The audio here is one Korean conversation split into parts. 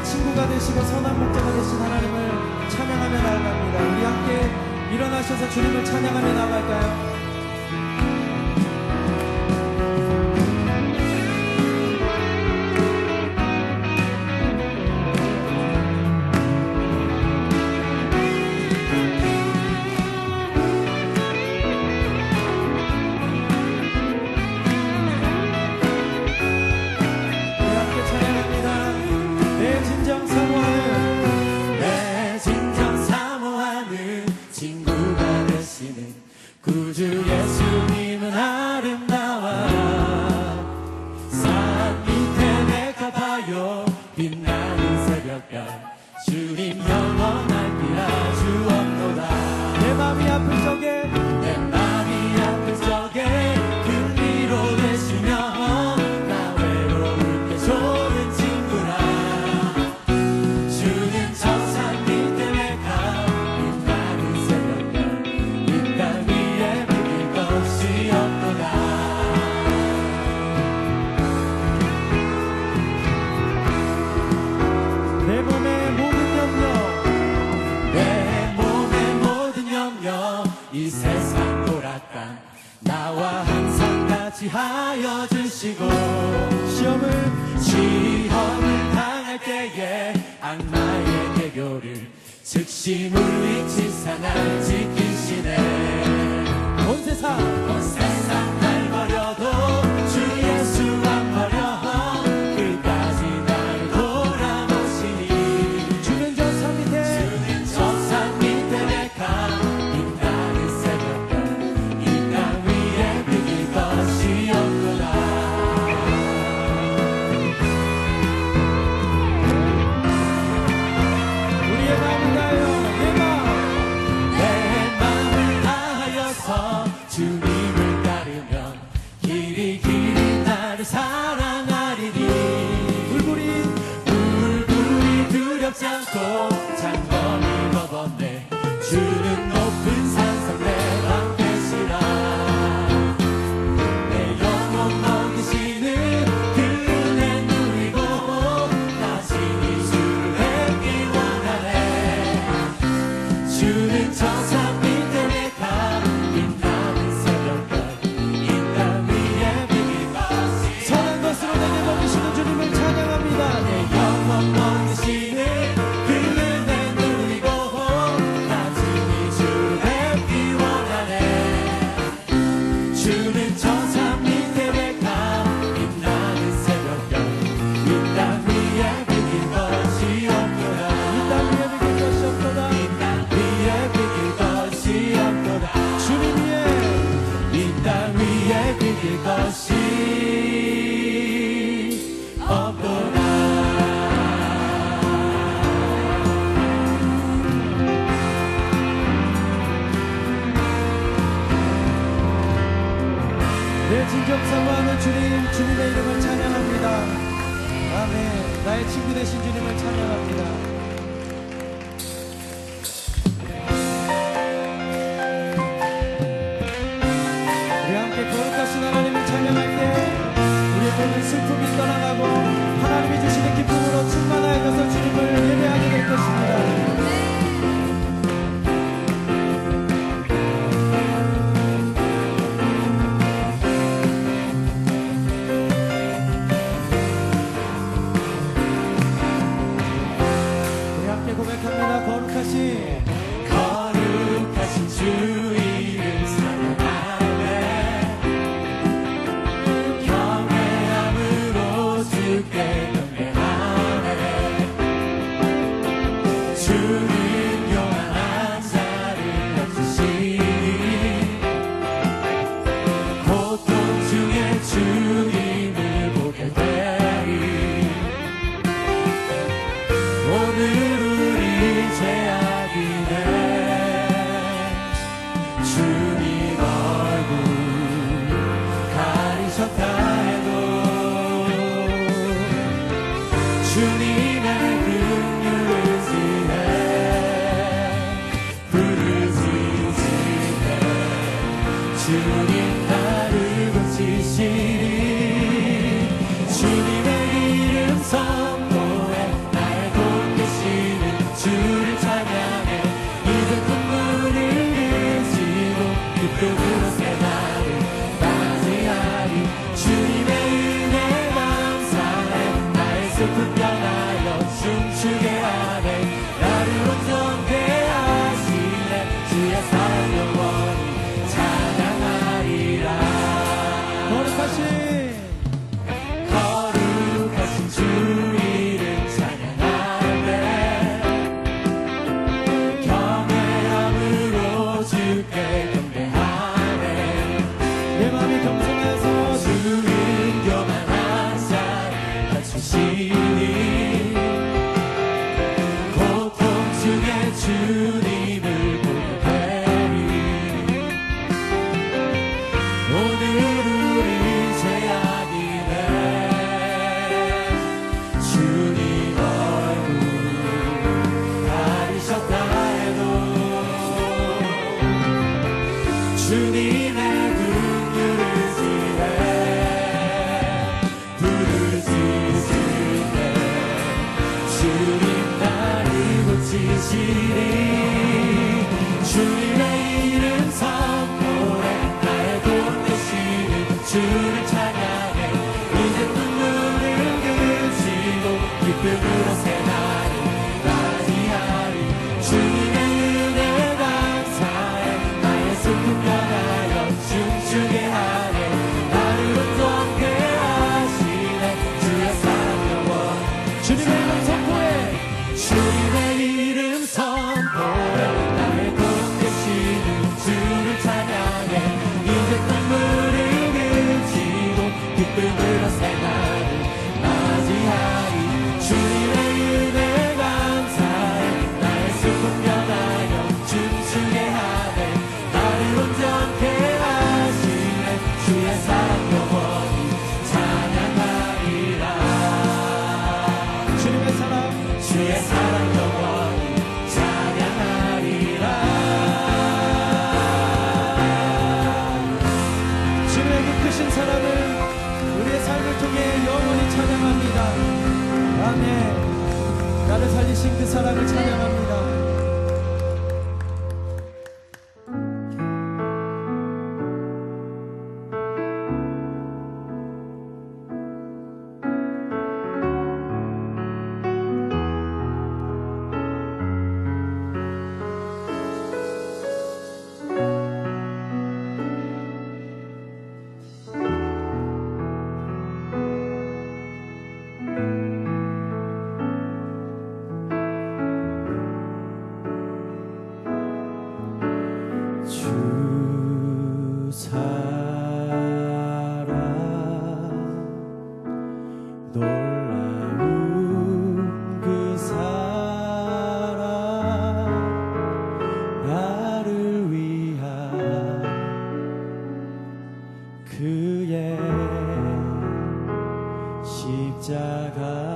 친구가 되시고 선한 목자가 되신 하나님을 찬양하며 나아갑니다. 우리 함께 일어나셔서 주님을 찬양하며 나아갈까요? 구주 예수님은 아름다워 산 밑에 내가 봐요 빛나는 새벽별 주님 영원할지라 주옵도다 내 맘이 아플 적에 내 맘이 아플 적에 큰 위로 되시며 나 외로울 때 좋은 친구라 주는 저 산 밑에 내가 빛나는 새벽별 이 땅 위에 비길 것이 없도다 내 몸의 모든 염려 내 몸의 모든 염려 이 세상 돌아간 나와 항상 같이 하여 주시고 시험을 당할 때에 악마의 개교를 즉시 물리치사 날 지키시네 온 세상 날 버려도 주 예수 안 버려 끝까지 날 돌아보시니 주는 저 산 밑에 저 산 밑에 내가 빛나는 새벽별 이 땅 위에 비길 것이 없구나 우리의 마음을 다하여 내 마음을 다하여서 주님을 따르면 길이 나를 사랑하리니 불불이 두렵지 않고 장검이 먹었네 주는 높은 산성 내 방패시라 내 영혼 먹이시는 그 은혜 누리고 다시 주를 뵙기 원하네 주는 저 산 밑에 내가 빛나는 새벽별 이 땅 위에 비길 것이 선한 것으로 내게 먹이시는 주님을 찬양합니다. 내 영혼 먹이시는 그 은혜 누리고 나중에 주를 뵙기 원하네 주는 저 산 밑에 내가 빛나는 새벽별 이 땅 위에 비길 것이 없도다 이 땅 위에 비길 것이 없도다. 이 땅 위에 비길 것이 없도다 주님 위에 이 땅 위에 비길 것이 없도다 내 진정 사모하는 주님, 주님의 이름을 찬양합니다. 아멘. 나의 친구 되신 주님을 찬양합니다. 우리 함께 거룩하신 하나님을 찬양할 때 우리의 모든 슬픔이 떠나가고 하나님이 주시는 기쁨으로 충만하여져서 주님을 예배하게 될 것입니다. 우리 함께 고백합니다. 거룩하신 주 이름 사랑하네 경외함으로 주께 경배하네 주는 영원한 자를 없으시니 고통 중에 주님을 보게 되리 오늘 우리 죄악이네 주님 얼굴 가리셨다 해도 주님의 긍휼을 지혜 부르짖으네 주님 나를 고치시니 주님의 이름 선포해 나의 사랑을 찬양합니다. 주 사랑 놀라운 그 사랑 나를 위한 그의 십자가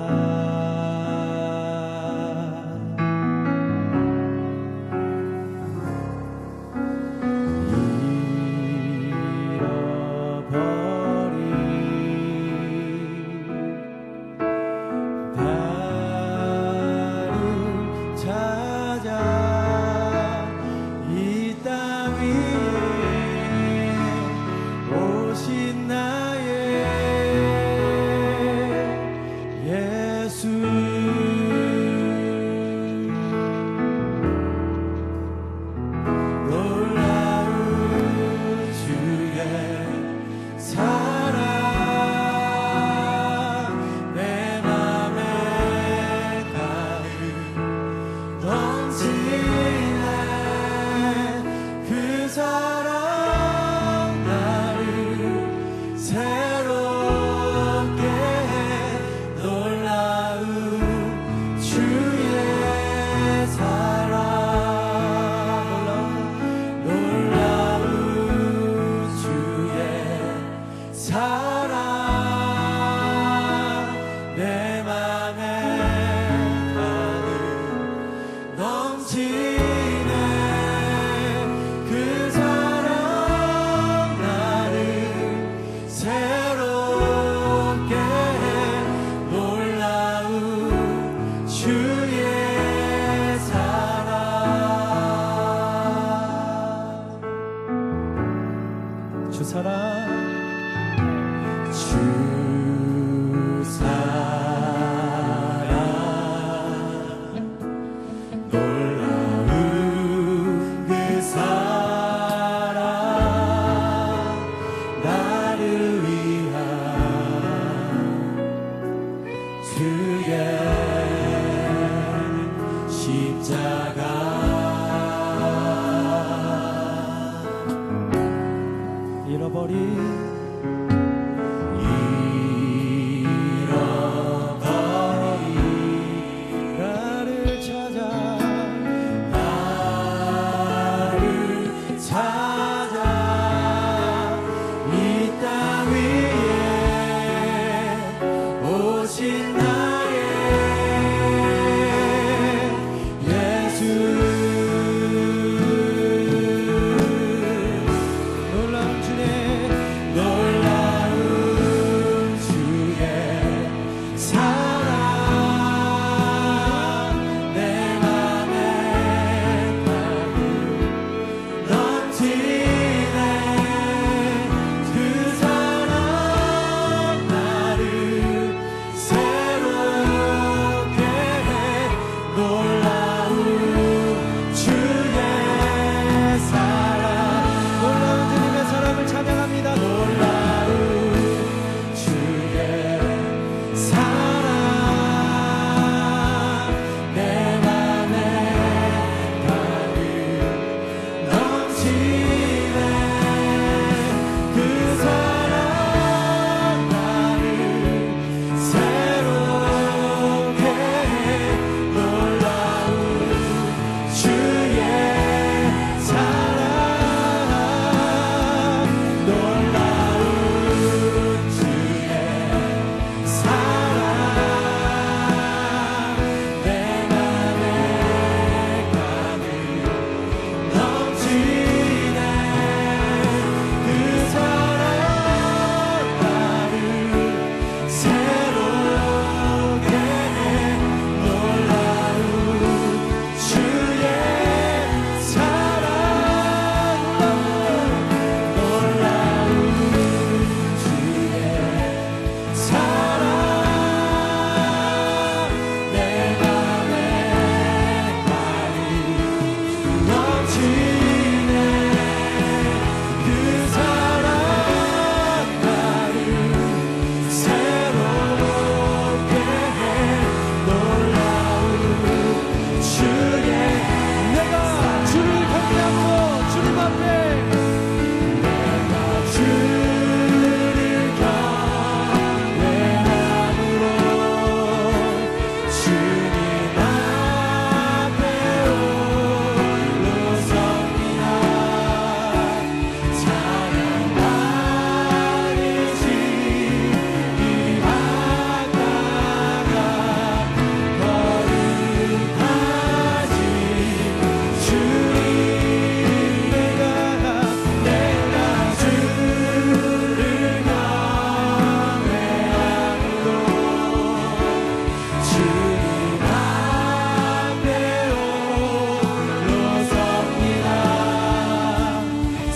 앞에 주를 경외함으로 주님 앞에 홀로 섭니다. 찬양하는 이 아까가 거룩하신 주님, 내가 주를 경외함으로 주님 앞에 홀로 섭니다.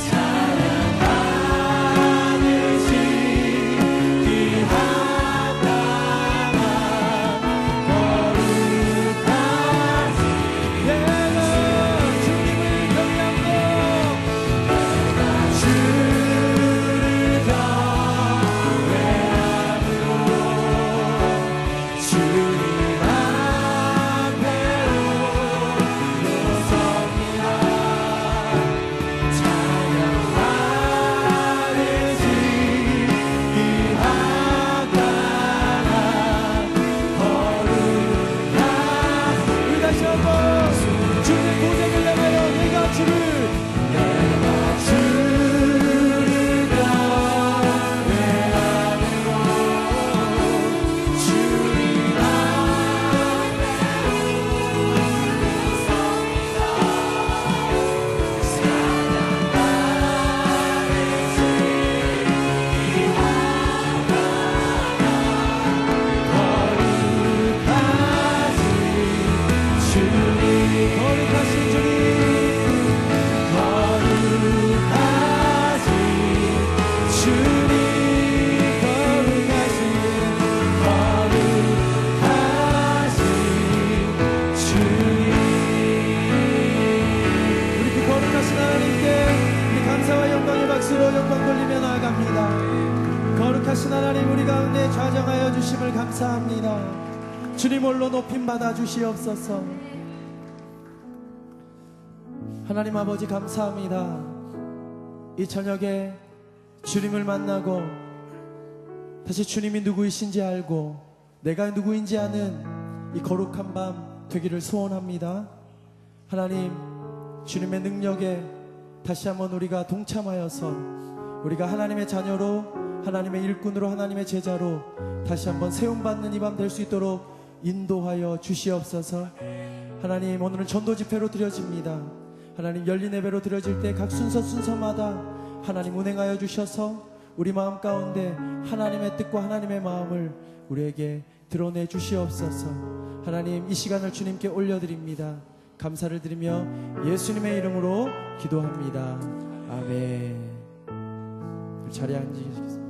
찬양하는 이 아까가 거룩하신 내가 주님을 경외함으로 주를 경외함으로 주님 앞에 홀로 섭니다. 찬양하는 이 아까가 거룩하신 우리 다시 한번 주님의 고백을 내가요. 내가 주를 거룩하신 주님, 거룩하신 주님. 우리 그 거룩하신 하나님께 우리 감사와 영광의 박수로 영광 돌리며 나아갑니다. 거룩하신 하나님, 우리 가운데 좌정하여 주심을 감사합니다. 주님 홀로 높임 받아 주시옵소서. 하나님 아버지 감사합니다. 이 저녁에 주님을 만나고 다시 주님이 누구이신지 알고 내가 누구인지 아는 이 거룩한 밤 되기를 소원합니다. 하나님, 주님의 능력에 다시 한번 우리가 동참하여서 우리가 하나님의 자녀로, 하나님의 일꾼으로, 하나님의 제자로 다시 한번 세움받는 이 밤 될 수 있도록 인도하여 주시옵소서. 하나님, 오늘은 전도 집회로 드려집니다. 하나님, 열린 예배로 드려질 때 각 순서마다 하나님 운행하여 주셔서 우리 마음 가운데 하나님의 뜻과 하나님의 마음을 우리에게 드러내 주시옵소서. 하나님, 이 시간을 주님께 올려드립니다. 감사를 드리며 예수님의 이름으로 기도합니다. 아멘. 자리에 앉으시겠습니다.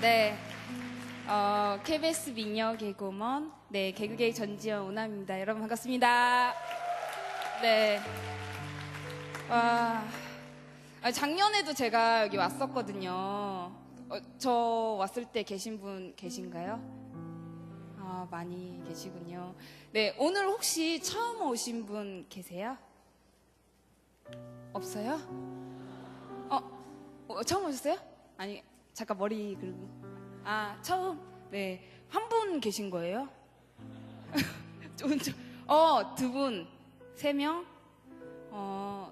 네, KBS 미녀 개그우먼, 네, 개그계의 전지현 오남입니다. 여러분 반갑습니다. 네, 와, 작년에도 제가 여기 왔었거든요. 저 왔을 때 계신 분 계신가요? 많이 계시군요. 네, 오늘 혹시 처음 오신 분 계세요? 없어요? 처음 오셨어요? 아니, 잠깐 머리 긁고. 처음? 네. 한 분 계신 거예요? 두 분, 3명?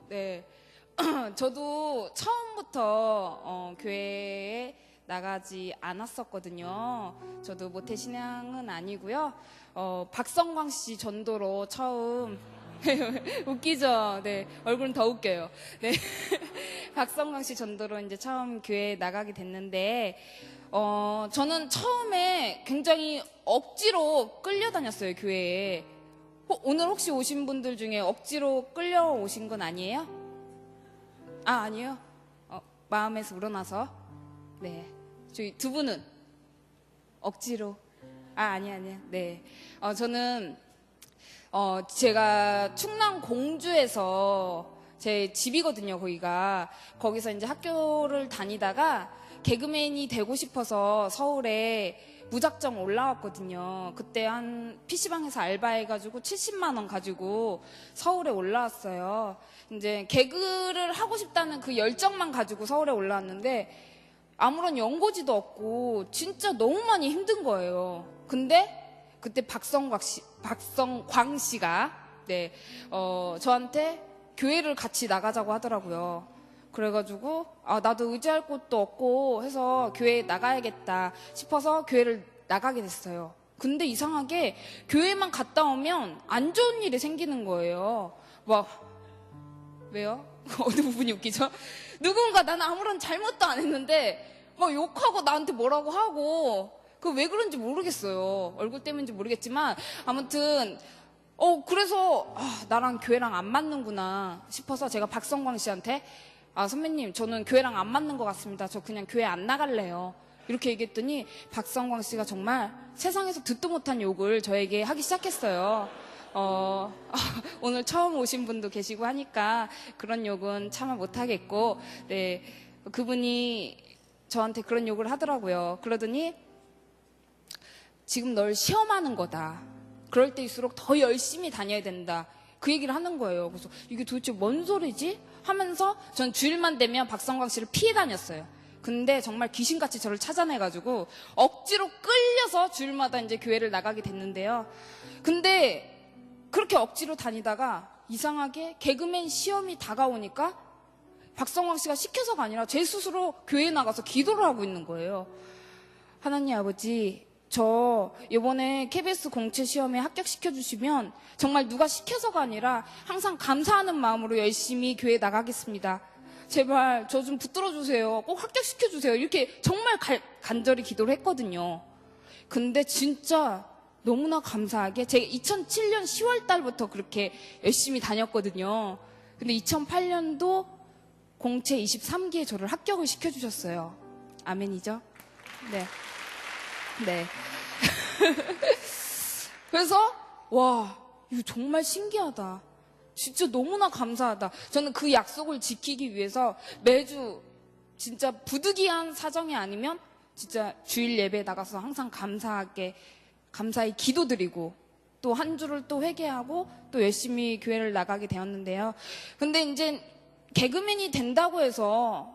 네. 저도 처음부터 교회에 나가지 않았었거든요. 저도 모태신앙은 아니고요. 박성광 씨 전도로 처음 웃기죠? 네. 얼굴은 더 웃겨요. 네. 박성광 씨 전도로 이제 처음 교회에 나가게 됐는데, 저는 처음에 굉장히 억지로 끌려다녔어요, 교회에. 오늘 혹시 오신 분들 중에 억지로 끌려오신 건 아니에요? 아니에요? 마음에서 우러나서? 네. 저희 두 분은? 억지로? 아니야. 네. 저는, 제가 충남 공주에서 제 집이거든요, 거기가. 거기서 이제 학교를 다니다가 개그맨이 되고 싶어서 서울에 무작정 올라왔거든요. 그때 한 PC방에서 알바해가지고 70만 원 가지고 서울에 올라왔어요. 이제 개그를 하고 싶다는 그 열정만 가지고 서울에 올라왔는데 아무런 연고지도 없고 진짜 너무 많이 힘든 거예요. 근데 그때 박성광 씨가 네, 저한테 교회를 같이 나가자고 하더라고요. 그래가지고 나도 의지할 곳도 없고 해서 교회에 나가야겠다 싶어서 교회를 나가게 됐어요. 근데 이상하게 교회만 갔다 오면 안 좋은 일이 생기는 거예요. 왜요? 어느 부분이 웃기죠? 누군가 나는 아무런 잘못도 안 했는데 막 욕하고 나한테 뭐라고 하고 그 왜 그런지 모르겠어요. 얼굴 때문인지 모르겠지만 아무튼 그래서 나랑 교회랑 안 맞는구나 싶어서 제가 박성광 씨한테 선배님 저는 교회랑 안 맞는 것 같습니다. 저 그냥 교회 안 나갈래요. 이렇게 얘기했더니 박성광 씨가 정말 세상에서 듣도 못한 욕을 저에게 하기 시작했어요. 오늘 처음 오신 분도 계시고 하니까 그런 욕은 참아 못하겠고, 네, 그분이 저한테 그런 욕을 하더라고요. 그러더니 지금 널 시험하는 거다. 그럴 때일수록 더 열심히 다녀야 된다. 그 얘기를 하는 거예요. 그래서 이게 도대체 뭔 소리지? 하면서 전 주일만 되면 박성광 씨를 피해 다녔어요. 근데 정말 귀신같이 저를 찾아내가지고 억지로 끌려서 주일마다 이제 교회를 나가게 됐는데요. 근데 그렇게 억지로 다니다가 이상하게 개그맨 시험이 다가오니까 박성광 씨가 시켜서가 아니라 제 스스로 교회에 나가서 기도를 하고 있는 거예요. 하나님 아버지, 저 이번에 KBS 공채 시험에 합격시켜 주시면 정말 누가 시켜서가 아니라 항상 감사하는 마음으로 열심히 교회 나가겠습니다. 제발 저 좀 붙들어 주세요. 꼭 합격시켜 주세요. 이렇게 정말 간절히 기도를 했거든요. 근데 진짜 너무나 감사하게 제가 2007년 10월 달부터 그렇게 열심히 다녔거든요. 근데 2008년도 공채 23기에 저를 합격을 시켜주셨어요. 아멘이죠? 네. 네. 그래서 이거 정말 신기하다. 진짜 너무나 감사하다. 저는 그 약속을 지키기 위해서 매주 진짜 부득이한 사정이 아니면 진짜 주일 예배에 나가서 항상 감사히 기도드리고 또 한 주를 또 회개하고 또 열심히 교회를 나가게 되었는데요. 근데 이제 개그맨이 된다고 해서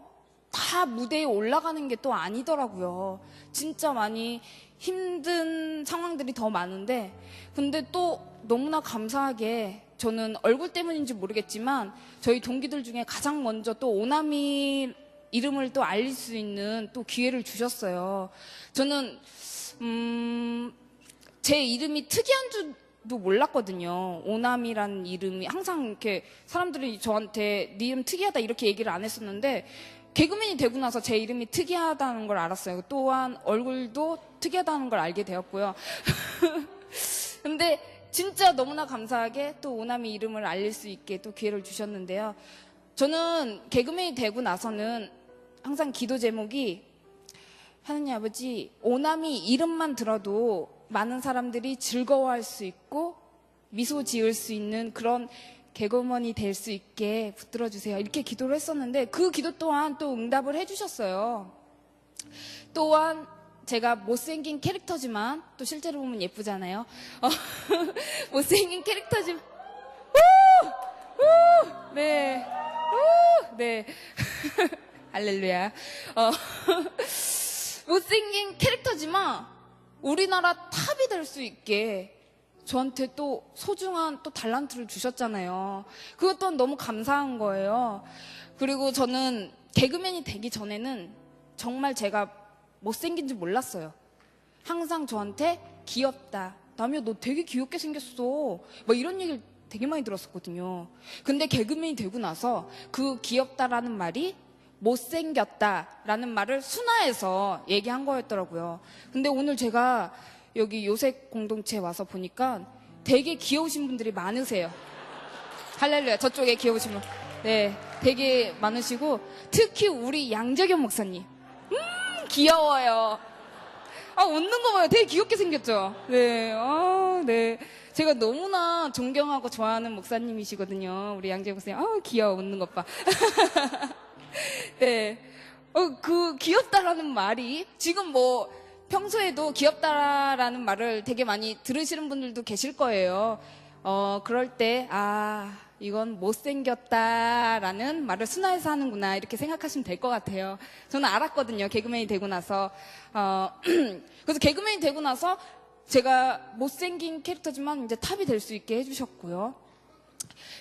다 무대에 올라가는 게 또 아니더라고요. 진짜 많이 힘든 상황들이 더 많은데, 근데 또 너무나 감사하게 저는 얼굴 때문인지 모르겠지만 저희 동기들 중에 가장 먼저 또 오나미 이름을 또 알릴 수 있는 또 기회를 주셨어요. 저는 제 이름이 특이한 줄도 몰랐거든요. 오남이라는 이름이 항상 이렇게 사람들이 저한테 네 이름 특이하다 이렇게 얘기를 안 했었는데 개그맨이 되고 나서 제 이름이 특이하다는 걸 알았어요. 또한 얼굴도 특이하다는 걸 알게 되었고요. 근데 진짜 너무나 감사하게 또 오남이 이름을 알릴 수 있게 또 기회를 주셨는데요. 저는 개그맨이 되고 나서는 항상 기도 제목이 하느님 아버지, 오남이 이름만 들어도 많은 사람들이 즐거워할 수 있고 미소 지을 수 있는 그런 개그우먼이 될 수 있게 붙들어 주세요. 이렇게 기도를 했었는데 그 기도 또한 또 응답을 해주셨어요. 또한 제가 못생긴 캐릭터지만 또 실제로 보면 예쁘잖아요. 못생긴 캐릭터지만 네. 네. 할렐루야. 못생긴 캐릭터지만 우리나라 탑이 될 수 있게 저한테 또 소중한 또 달란트를 주셨잖아요. 그것 또한 너무 감사한 거예요. 그리고 저는 개그맨이 되기 전에는 정말 제가 못생긴 줄 몰랐어요. 항상 저한테 귀엽다. 남이야 너 되게 귀엽게 생겼어. 뭐 이런 얘기를 되게 많이 들었었거든요. 근데 개그맨이 되고 나서 그 귀엽다라는 말이 못생겼다라는 말을 순화해서 얘기한 거였더라고요. 근데 오늘 제가 여기 요색 공동체에 와서 보니까 되게 귀여우신 분들이 많으세요. 할렐루야. 저쪽에 귀여우신 분. 네, 되게 많으시고 특히 우리 양재겸 목사님. 귀여워요. 웃는 거 봐요. 되게 귀엽게 생겼죠? 네, 네. 제가 너무나 존경하고 좋아하는 목사님이시거든요. 우리 양재겸 목사님. 귀여워. 웃는 것 봐. 네. 그 귀엽다라는 말이 지금 뭐 평소에도 귀엽다라는 말을 되게 많이 들으시는 분들도 계실 거예요. 그럴 때, 이건 못생겼다라는 말을 순화해서 하는구나 이렇게 생각하시면 될 것 같아요. 저는 알았거든요. 개그맨이 되고 나서. 그래서 개그맨이 되고 나서 제가 못생긴 캐릭터지만 이제 탑이 될 수 있게 해주셨고요.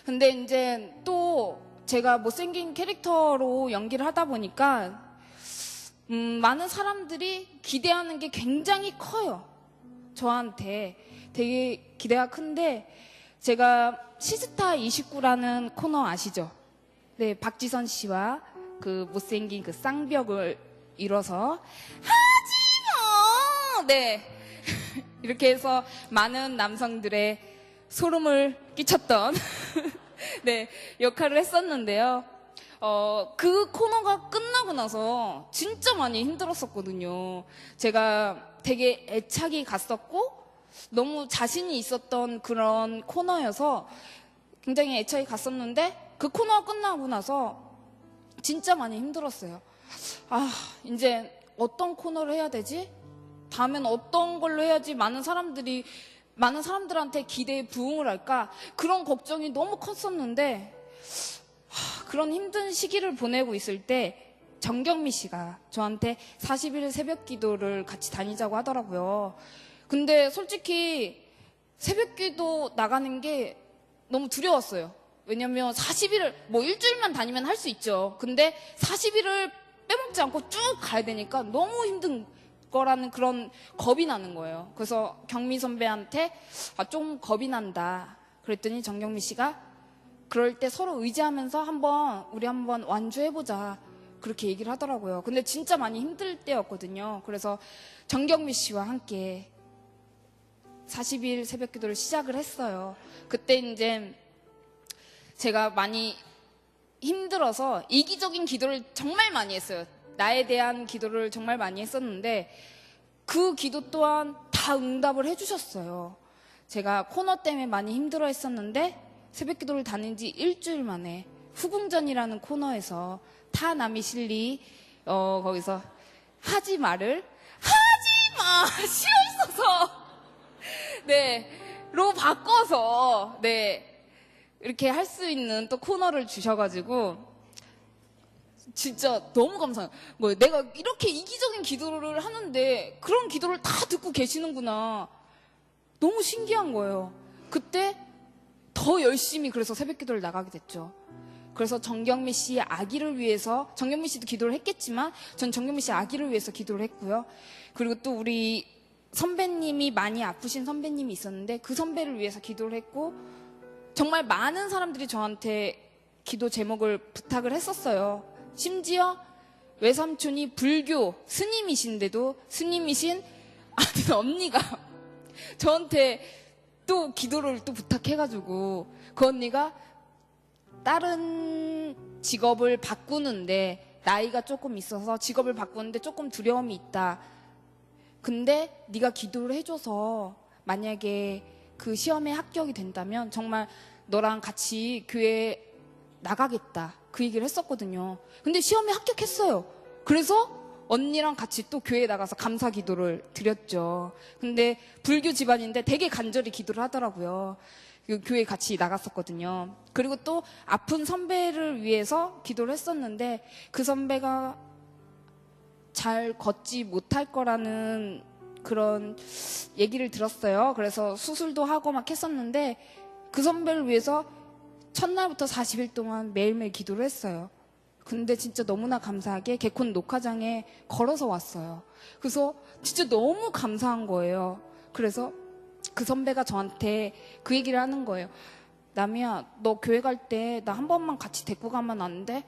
근데 이제 또 제가 못생긴 캐릭터로 연기를 하다 보니까 많은 사람들이 기대하는 게 굉장히 커요. 저한테 되게 기대가 큰데 제가 시스타 29라는 코너 아시죠? 네, 박지선 씨와 그 못생긴 그 쌍벽을 이뤄서 하지마! 네. 이렇게 해서 많은 남성들의 소름을 끼쳤던 네, 역할을 했었는데요. 그 코너가 끝나고 나서 진짜 많이 힘들었었거든요. 제가 되게 애착이 갔었고 너무 자신이 있었던 그런 코너여서 굉장히 애착이 갔었는데 그 코너가 끝나고 나서 진짜 많이 힘들었어요. 이제 어떤 코너를 해야 되지? 다음엔 어떤 걸로 해야지 많은 사람들한테 기대에 부응을 할까? 그런 걱정이 너무 컸었는데 그런 힘든 시기를 보내고 있을 때 정경미 씨가 저한테 40일 새벽 기도를 같이 다니자고 하더라고요. 근데 솔직히 새벽 기도 나가는 게 너무 두려웠어요. 왜냐면 40일을 뭐 일주일만 다니면 할 수 있죠. 근데 40일을 빼먹지 않고 쭉 가야 되니까 너무 힘든 거라는 그런 겁이 나는 거예요. 그래서 경미 선배한테 좀 겁이 난다. 그랬더니 정경미 씨가 그럴 때 서로 의지하면서 우리 한번 완주해보자. 그렇게 얘기를 하더라고요. 근데 진짜 많이 힘들 때였거든요. 그래서 정경미 씨와 함께 40일 새벽 기도를 시작을 했어요. 그때 이제 제가 많이 힘들어서 이기적인 기도를 정말 많이 했어요. 나에 대한 기도를 정말 많이 했었는데 그 기도 또한 다 응답을 해주셨어요. 제가 코너 때문에 많이 힘들어 했었는데 새벽 기도를 다닌 지 일주일 만에 후궁전이라는 코너에서 타 남이 실리 거기서 하지 마를 하지마 싫어 있어서 로 바꿔서 이렇게 할 수 있는 또 코너를 주셔가지고 진짜 너무 감사해요. 내가 이렇게 이기적인 기도를 하는데 그런 기도를 다 듣고 계시는구나. 너무 신기한 거예요. 그때 더 열심히 그래서 새벽 기도를 나가게 됐죠. 그래서 정경미 씨의 아기를 위해서, 정경미 씨도 기도를 했겠지만 전 정경미 씨의 아기를 위해서 기도를 했고요. 그리고 또 우리 선배님이 많이 아프신 선배님이 있었는데 그 선배를 위해서 기도를 했고 정말 많은 사람들이 저한테 기도 제목을 부탁을 했었어요. 심지어 외삼촌이 불교 스님이신데도 스님이신 아는 언니가 저한테 또 기도를 또 부탁해가지고 그 언니가 다른 직업을 바꾸는데 나이가 조금 있어서 직업을 바꾸는데 조금 두려움이 있다. 근데 네가 기도를 해줘서 만약에 그 시험에 합격이 된다면 정말 너랑 같이 교회 나가겠다. 그 얘기를 했었거든요. 근데 시험에 합격했어요. 그래서 언니랑 같이 또 교회에 나가서 감사 기도를 드렸죠. 근데 불교 집안인데 되게 간절히 기도를 하더라고요. 그 교회 같이 나갔었거든요. 그리고 또 아픈 선배를 위해서 기도를 했었는데 그 선배가 잘 걷지 못할 거라는 그런 얘기를 들었어요. 그래서 수술도 하고 막 했었는데 그 선배를 위해서 첫날부터 40일 동안 매일매일 기도를 했어요. 근데 진짜 너무나 감사하게 개콘 녹화장에 걸어서 왔어요. 그래서 진짜 너무 감사한 거예요. 그래서 그 선배가 저한테 그 얘기를 하는 거예요. 남이야, 너 교회 갈 때 나 한 번만 같이 데리고 가면 안 돼?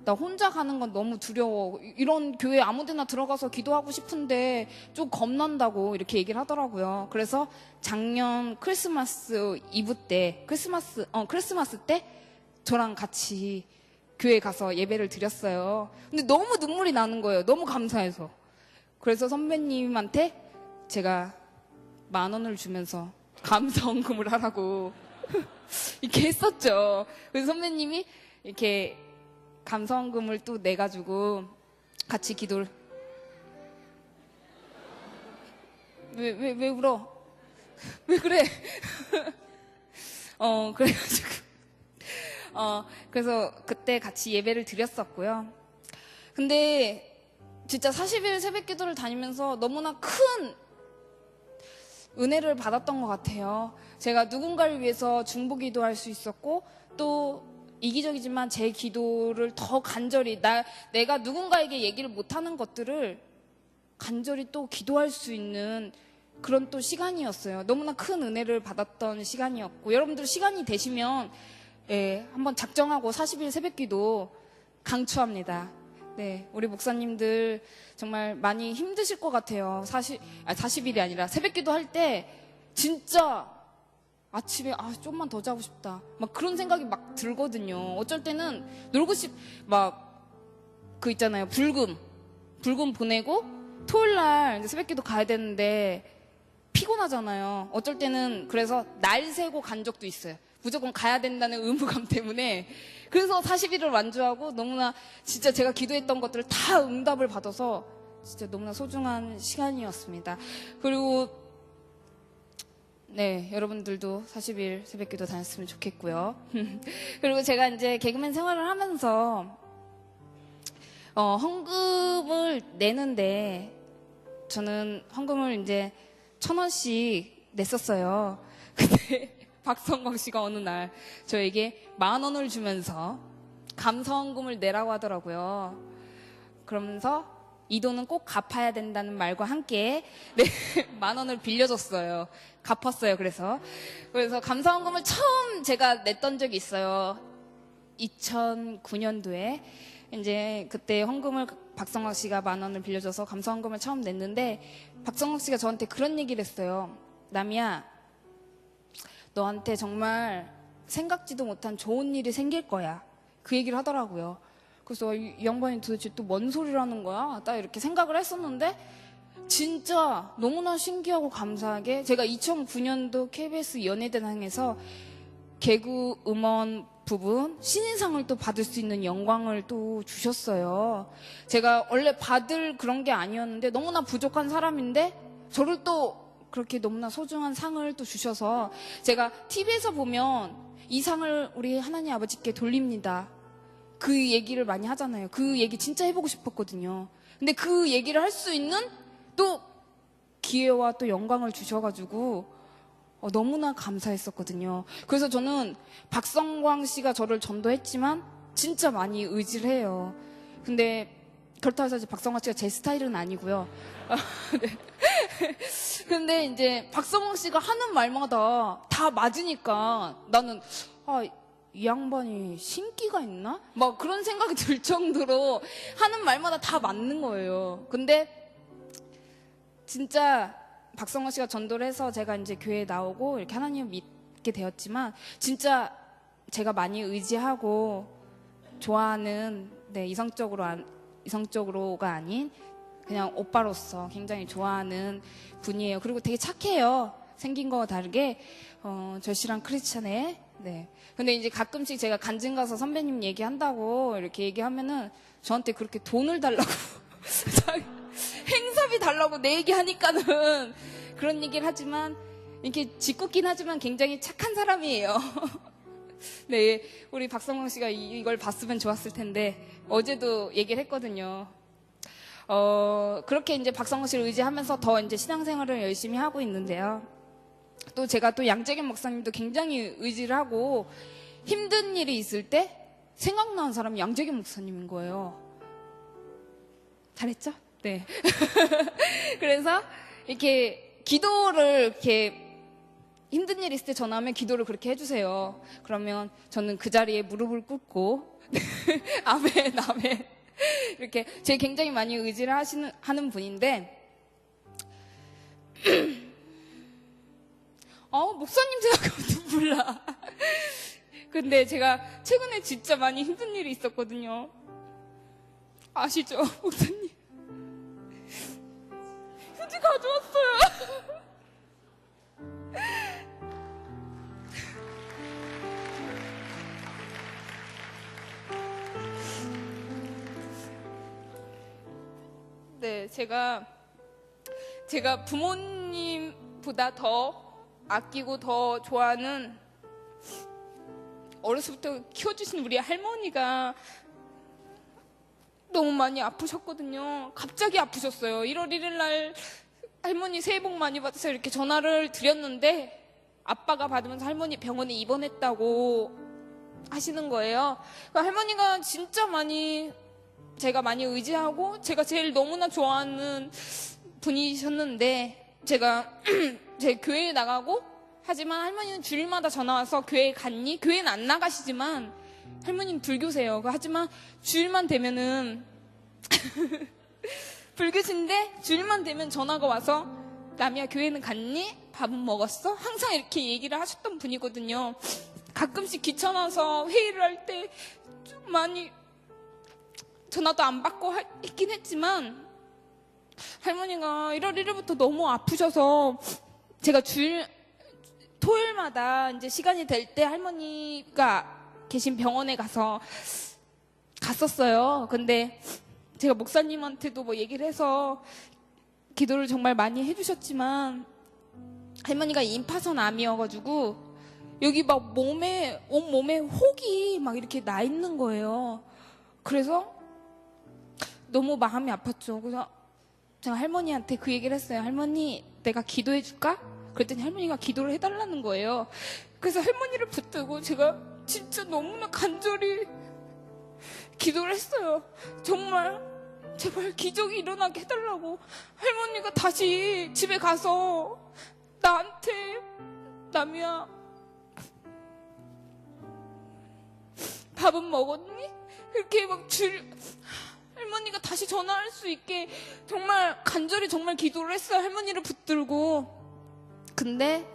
나 혼자 가는 건 너무 두려워. 이런 교회 아무 데나 들어가서 기도하고 싶은데 좀 겁난다고 이렇게 얘기를 하더라고요. 그래서 작년 크리스마스 이브 때, 크리스마스 때 저랑 같이 교회 가서 예배를 드렸어요. 근데 너무 눈물이 나는 거예요. 너무 감사해서. 그래서 선배님한테 제가 10,000원을 주면서 감사헌금을 하라고 이렇게 했었죠. 그래서 선배님이 이렇게 감사헌금을 또 내가지고 같이 기도를. 왜 울어? 왜 그래? 그래가지고 그래서 그때 같이 예배를 드렸었고요. 근데 진짜 40일 새벽 기도를 다니면서 너무나 큰 은혜를 받았던 것 같아요. 제가 누군가를 위해서 중보 기도할 수 있었고, 또 이기적이지만 제 기도를 더 간절히 내가 누군가에게 얘기를 못하는 것들을 간절히 또 기도할 수 있는 그런 또 시간이었어요. 너무나 큰 은혜를 받았던 시간이었고, 여러분들 시간이 되시면 한번 작정하고 40일 새벽기도 강추합니다. 네, 우리 목사님들 정말 많이 힘드실 것 같아요. 40일이 아니라 새벽기도 할 때 진짜 아침에 좀만 더 자고 싶다. 막 그런 생각이 막 들거든요. 어쩔 때는 놀고 그 있잖아요. 불금 보내고 토요일날 이제 새벽기도 가야 되는데 피곤하잖아요. 어쩔 때는 그래서 날 새고 간 적도 있어요. 무조건 가야 된다는 의무감 때문에. 그래서 40일을 완주하고 너무나 진짜 제가 기도했던 것들을 다 응답을 받아서 진짜 너무나 소중한 시간이었습니다. 그리고 네, 여러분들도 40일 새벽기도 다녔으면 좋겠고요. 그리고 제가 이제 개그맨 생활을 하면서 헌금을 내는데 저는 헌금을 이제 1,000원씩 냈었어요. 근데 박성광 씨가 어느 날 저에게 10,000원을 주면서 감사헌금을 내라고 하더라고요. 그러면서 이 돈은 꼭 갚아야 된다는 말과 함께 10,000원을 빌려줬어요. 갚았어요. 그래서 감사헌금을 처음 제가 냈던 적이 있어요. 2009년도에 이제 그때 헌금을 박성광 씨가 10,000원을 빌려줘서 감사헌금을 처음 냈는데 박성광 씨가 저한테 그런 얘기를 했어요. 남이야, 너한테 정말 생각지도 못한 좋은 일이 생길 거야. 그 얘기를 하더라고요. 그래서 이 양반이 도대체 또 뭔 소리를 하는 거야? 딱 이렇게 생각을 했었는데 진짜 너무나 신기하고 감사하게 제가 2009년도 KBS 연예대상에서 개그 음원 부분 신인상을 또 받을 수 있는 영광을 또 주셨어요. 제가 원래 받을 그런 게 아니었는데 너무나 부족한 사람인데 저를 또 그렇게 너무나 소중한 상을 또 주셔서 제가 TV에서 보면 이 상을 우리 하나님 아버지께 돌립니다. 그 얘기를 많이 하잖아요. 그 얘기 진짜 해보고 싶었거든요. 근데 그 얘기를 할 수 있는 또 기회와 또 영광을 주셔가지고 너무나 감사했었거든요. 그래서 저는 박성광 씨가 저를 전도했지만 진짜 많이 의지를 해요. 근데 그렇다고 해서 박성광 씨가 제 스타일은 아니고요. 네. 근데 이제 박성광 씨가 하는 말마다 다 맞으니까 나는 이 양반이 신기가 있나? 막 그런 생각이 들 정도로 하는 말마다 다 맞는 거예요. 근데 진짜 박성광 씨가 전도를 해서 제가 이제 교회에 나오고 이렇게 하나님을 믿게 되었지만 진짜 제가 많이 의지하고 좋아하는 이성적으로 이성적으로가 아닌 그냥 오빠로서 굉장히 좋아하는 분이에요. 그리고 되게 착해요. 생긴 거와 다르게 절실한 크리스찬에. 네. 근데 이제 가끔씩 제가 간증 가서 선배님 얘기한다고 이렇게 얘기하면은 저한테 그렇게 돈을 달라고 행사비 달라고 내 얘기하니까는 그런 얘기를 하지만 이렇게 짓궂긴 하지만 굉장히 착한 사람이에요. 네, 우리 박성광 씨가 이걸 봤으면 좋았을 텐데 어제도 얘기를 했거든요. 그렇게 이제 박성광 씨를 의지하면서 더 이제 신앙생활을 열심히 하고 있는데요. 또 제가 또 양재경 목사님도 굉장히 의지를 하고 힘든 일이 있을 때 생각나는 사람이 양재경 목사님인 거예요. 잘했죠? 네. 그래서 이렇게 기도를 이렇게 힘든 일 있을 때 전화하면 기도를 그렇게 해주세요. 그러면 저는 그 자리에 무릎을 꿇고 아멘 아멘 이렇게 제 굉장히 많이 의지를 하는 분인데 목사님 생각하면 눈물 나. 근데 제가 최근에 진짜 많이 힘든 일이 있었거든요. 아시죠, 목사님? 휴지 가져왔어요. 네, 제가 부모님보다 더 아끼고 더 좋아하는 어려서부터 키워주신 우리 할머니가 너무 많이 아프셨거든요. 갑자기 아프셨어요. 1월 1일 날 할머니 새해 복 많이 받으세요 이렇게 전화를 드렸는데 아빠가 받으면서 할머니 병원에 입원했다고 하시는 거예요. 그러니까 할머니가 진짜 제가 많이 의지하고 제가 제일 너무나 좋아하는 분이셨는데 제가 제 교회에 나가고 하지만 할머니는 주일마다 전화와서 교회에 갔니? 교회는 안 나가시지만 할머니는 불교세요. 하지만 주일만 되면은 불교신데 주일만 되면 전화가 와서 남이야 교회는 갔니? 밥은 먹었어? 항상 이렇게 얘기를 하셨던 분이거든요. 가끔씩 귀찮아서 회의를 할 때 좀 많이 전화도 안 받고 했긴 했지만 할머니가 1월 1일부터 너무 아프셔서 제가 토요일마다 이제 시간이 될 때 할머니가 계신 병원에 갔었어요. 근데 제가 목사님한테도 뭐 얘기를 해서 기도를 정말 많이 해주셨지만 할머니가 임파선 암이어가지고 여기 막 온몸에 혹이 막 이렇게 나 있는 거예요. 그래서 너무 마음이 아팠죠. 그래서 제가 할머니한테 그 얘기를 했어요. 할머니, 내가 기도해 줄까? 그랬더니 할머니가 기도를 해달라는 거예요. 그래서 할머니를 붙들고 제가 진짜 너무나 간절히 기도를 했어요. 정말 제발 기적이 일어나게 해달라고. 할머니가 다시 집에 가서 나한테 남이야 밥은 먹었니? 이렇게 할머니가 다시 전화할 수 있게 정말 간절히 정말 기도를 했어요. 할머니를 붙들고. 근데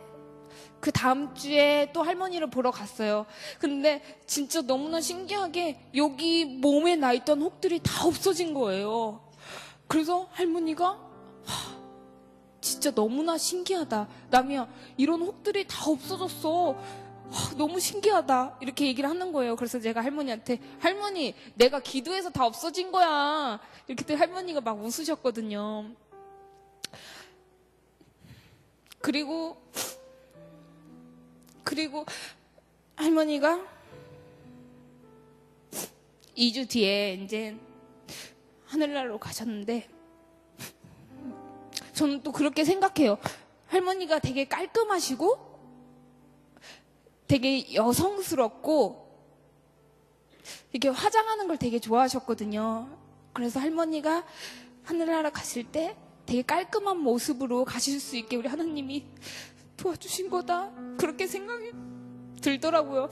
그 다음 주에 또 할머니를 보러 갔어요. 근데 진짜 너무나 신기하게 여기 몸에 나 있던 혹들이 다 없어진 거예요. 그래서 할머니가 진짜 너무나 신기하다. 남이야 이런 혹들이 다 없어졌어. 너무 신기하다 이렇게 얘기를 하는 거예요. 그래서 제가 할머니한테 할머니 내가 기도해서 다 없어진 거야 이렇게 할머니가 막 웃으셨거든요. 그리고 할머니가 2주 뒤에 이제 하늘나라로 가셨는데 저는 또 그렇게 생각해요. 할머니가 되게 깔끔하시고 되게 여성스럽고 이렇게 화장하는 걸 되게 좋아하셨거든요. 그래서 할머니가 하늘나라 가실 때 되게 깔끔한 모습으로 가실 수 있게 우리 하나님이 도와주신 거다 그렇게 생각이 들더라고요.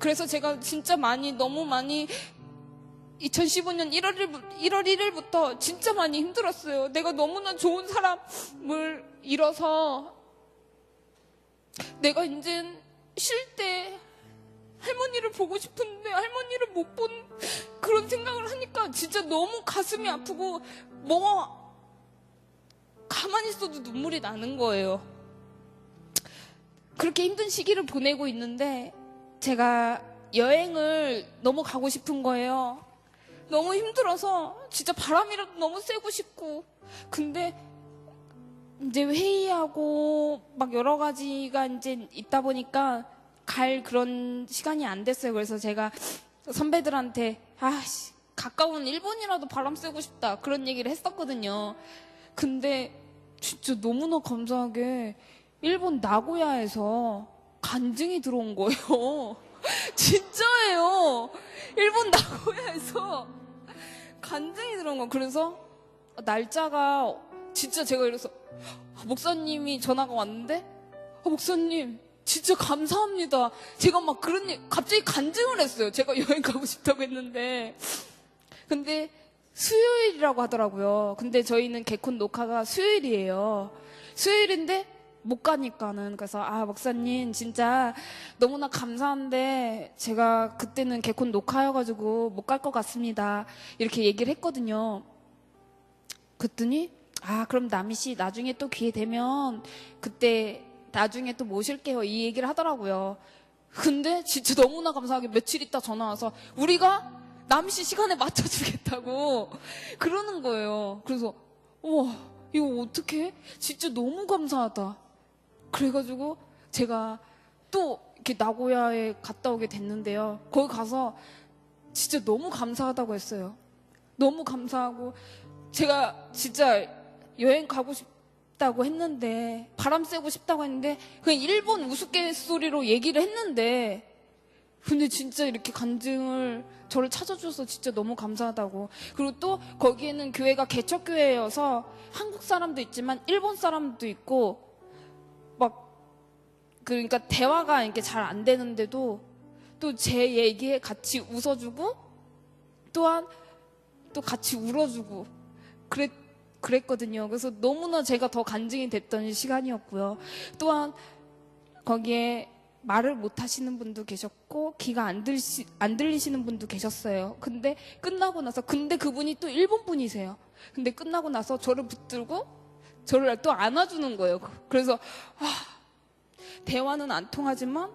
그래서 제가 진짜 너무 많이 2015년 1월 1일부터 진짜 많이 힘들었어요. 내가 너무나 좋은 사람을 잃어서 내가 이제 쉴 때 할머니를 보고 싶은데 할머니를 못 본 그런 생각을 하니까 진짜 너무 가슴이 아프고 뭐 가만히 있어도 눈물이 나는 거예요. 그렇게 힘든 시기를 보내고 있는데 제가 여행을 너무 가고 싶은 거예요. 너무 힘들어서 진짜 바람이라도 너무 쐬고 싶고. 근데 이제 회의하고 막 여러 가지가 이제 있다 보니까 갈 그런 시간이 안 됐어요. 그래서 제가 선배들한테 가까운 일본이라도 바람 쐬고 싶다 그런 얘기를 했었거든요. 근데 진짜 너무나 감사하게 일본 나고야에서 간증이 들어온 거예요. 진짜예요. 일본 나고야에서 간증이 들어온 거예요. 그래서 날짜가 진짜 제가 이래서 목사님이 전화가 왔는데 목사님 진짜 감사합니다. 제가 막 그런 갑자기 간증을 했어요. 제가 여행 가고 싶다고 했는데 근데 수요일이라고 하더라고요. 근데 저희는 개콘 녹화가 수요일이에요. 수요일인데 못 가니까는 그래서 목사님 진짜 너무나 감사한데 제가 그때는 개콘 녹화여가지고 못 갈 것 같습니다. 이렇게 얘기를 했거든요. 그랬더니 그럼 남희 씨 나중에 또 기회 되면 그때 나중에 또 모실게요. 이 얘기를 하더라고요. 근데 진짜 너무나 감사하게 며칠 있다 전화 와서 우리가 남희 씨 시간에 맞춰주겠다고 그러는 거예요. 그래서 우와 이거 어떡해? 진짜 너무 감사하다. 그래가지고 제가 또 이렇게 나고야에 갔다 오게 됐는데요. 거기 가서 진짜 너무 감사하다고 했어요. 너무 감사하고 제가 진짜 여행 가고 싶다고 했는데 바람 쐬고 싶다고 했는데 그냥 일본 우스갯소리로 얘기를 했는데 근데 진짜 이렇게 간증을 저를 찾아줘서 진짜 너무 감사하다고. 그리고 또 거기에는 교회가 개척교회여서 한국 사람도 있지만 일본 사람도 있고 막 그러니까 대화가 이렇게 잘 안 되는데도 또 제 얘기에 같이 웃어주고 또한 또 같이 울어주고 그랬거든요. 그래서 너무나 제가 더 간증이 됐던 시간이었고요. 또한 거기에 말을 못 하시는 분도 계셨고 귀가 안 들리시는 분도 계셨어요. 근데 끝나고 나서 근데 그분이 또 일본 분이세요. 근데 끝나고 나서 저를 붙들고 저를 또 안아주는 거예요. 그래서 대화는 안 통하지만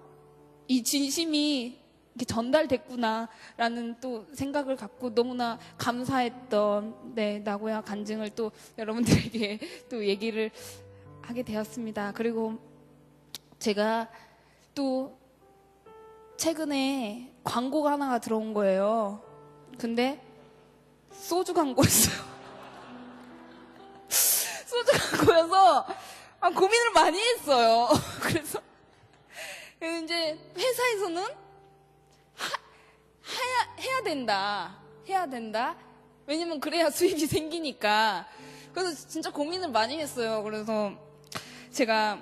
이 진심이 이렇게 전달됐구나라는 또 생각을 갖고 너무나 감사했던 나고야 간증을 또 여러분들에게 또 얘기를 하게 되었습니다. 그리고 제가 또 최근에 광고가 하나가 들어온 거예요. 근데 소주 광고였어요. 소주 광고여서 고민을 많이 했어요. 그래서 이제 회사에서는 해야 된다. 왜냐면 그래야 수입이 생기니까. 그래서 진짜 고민을 많이 했어요. 그래서 제가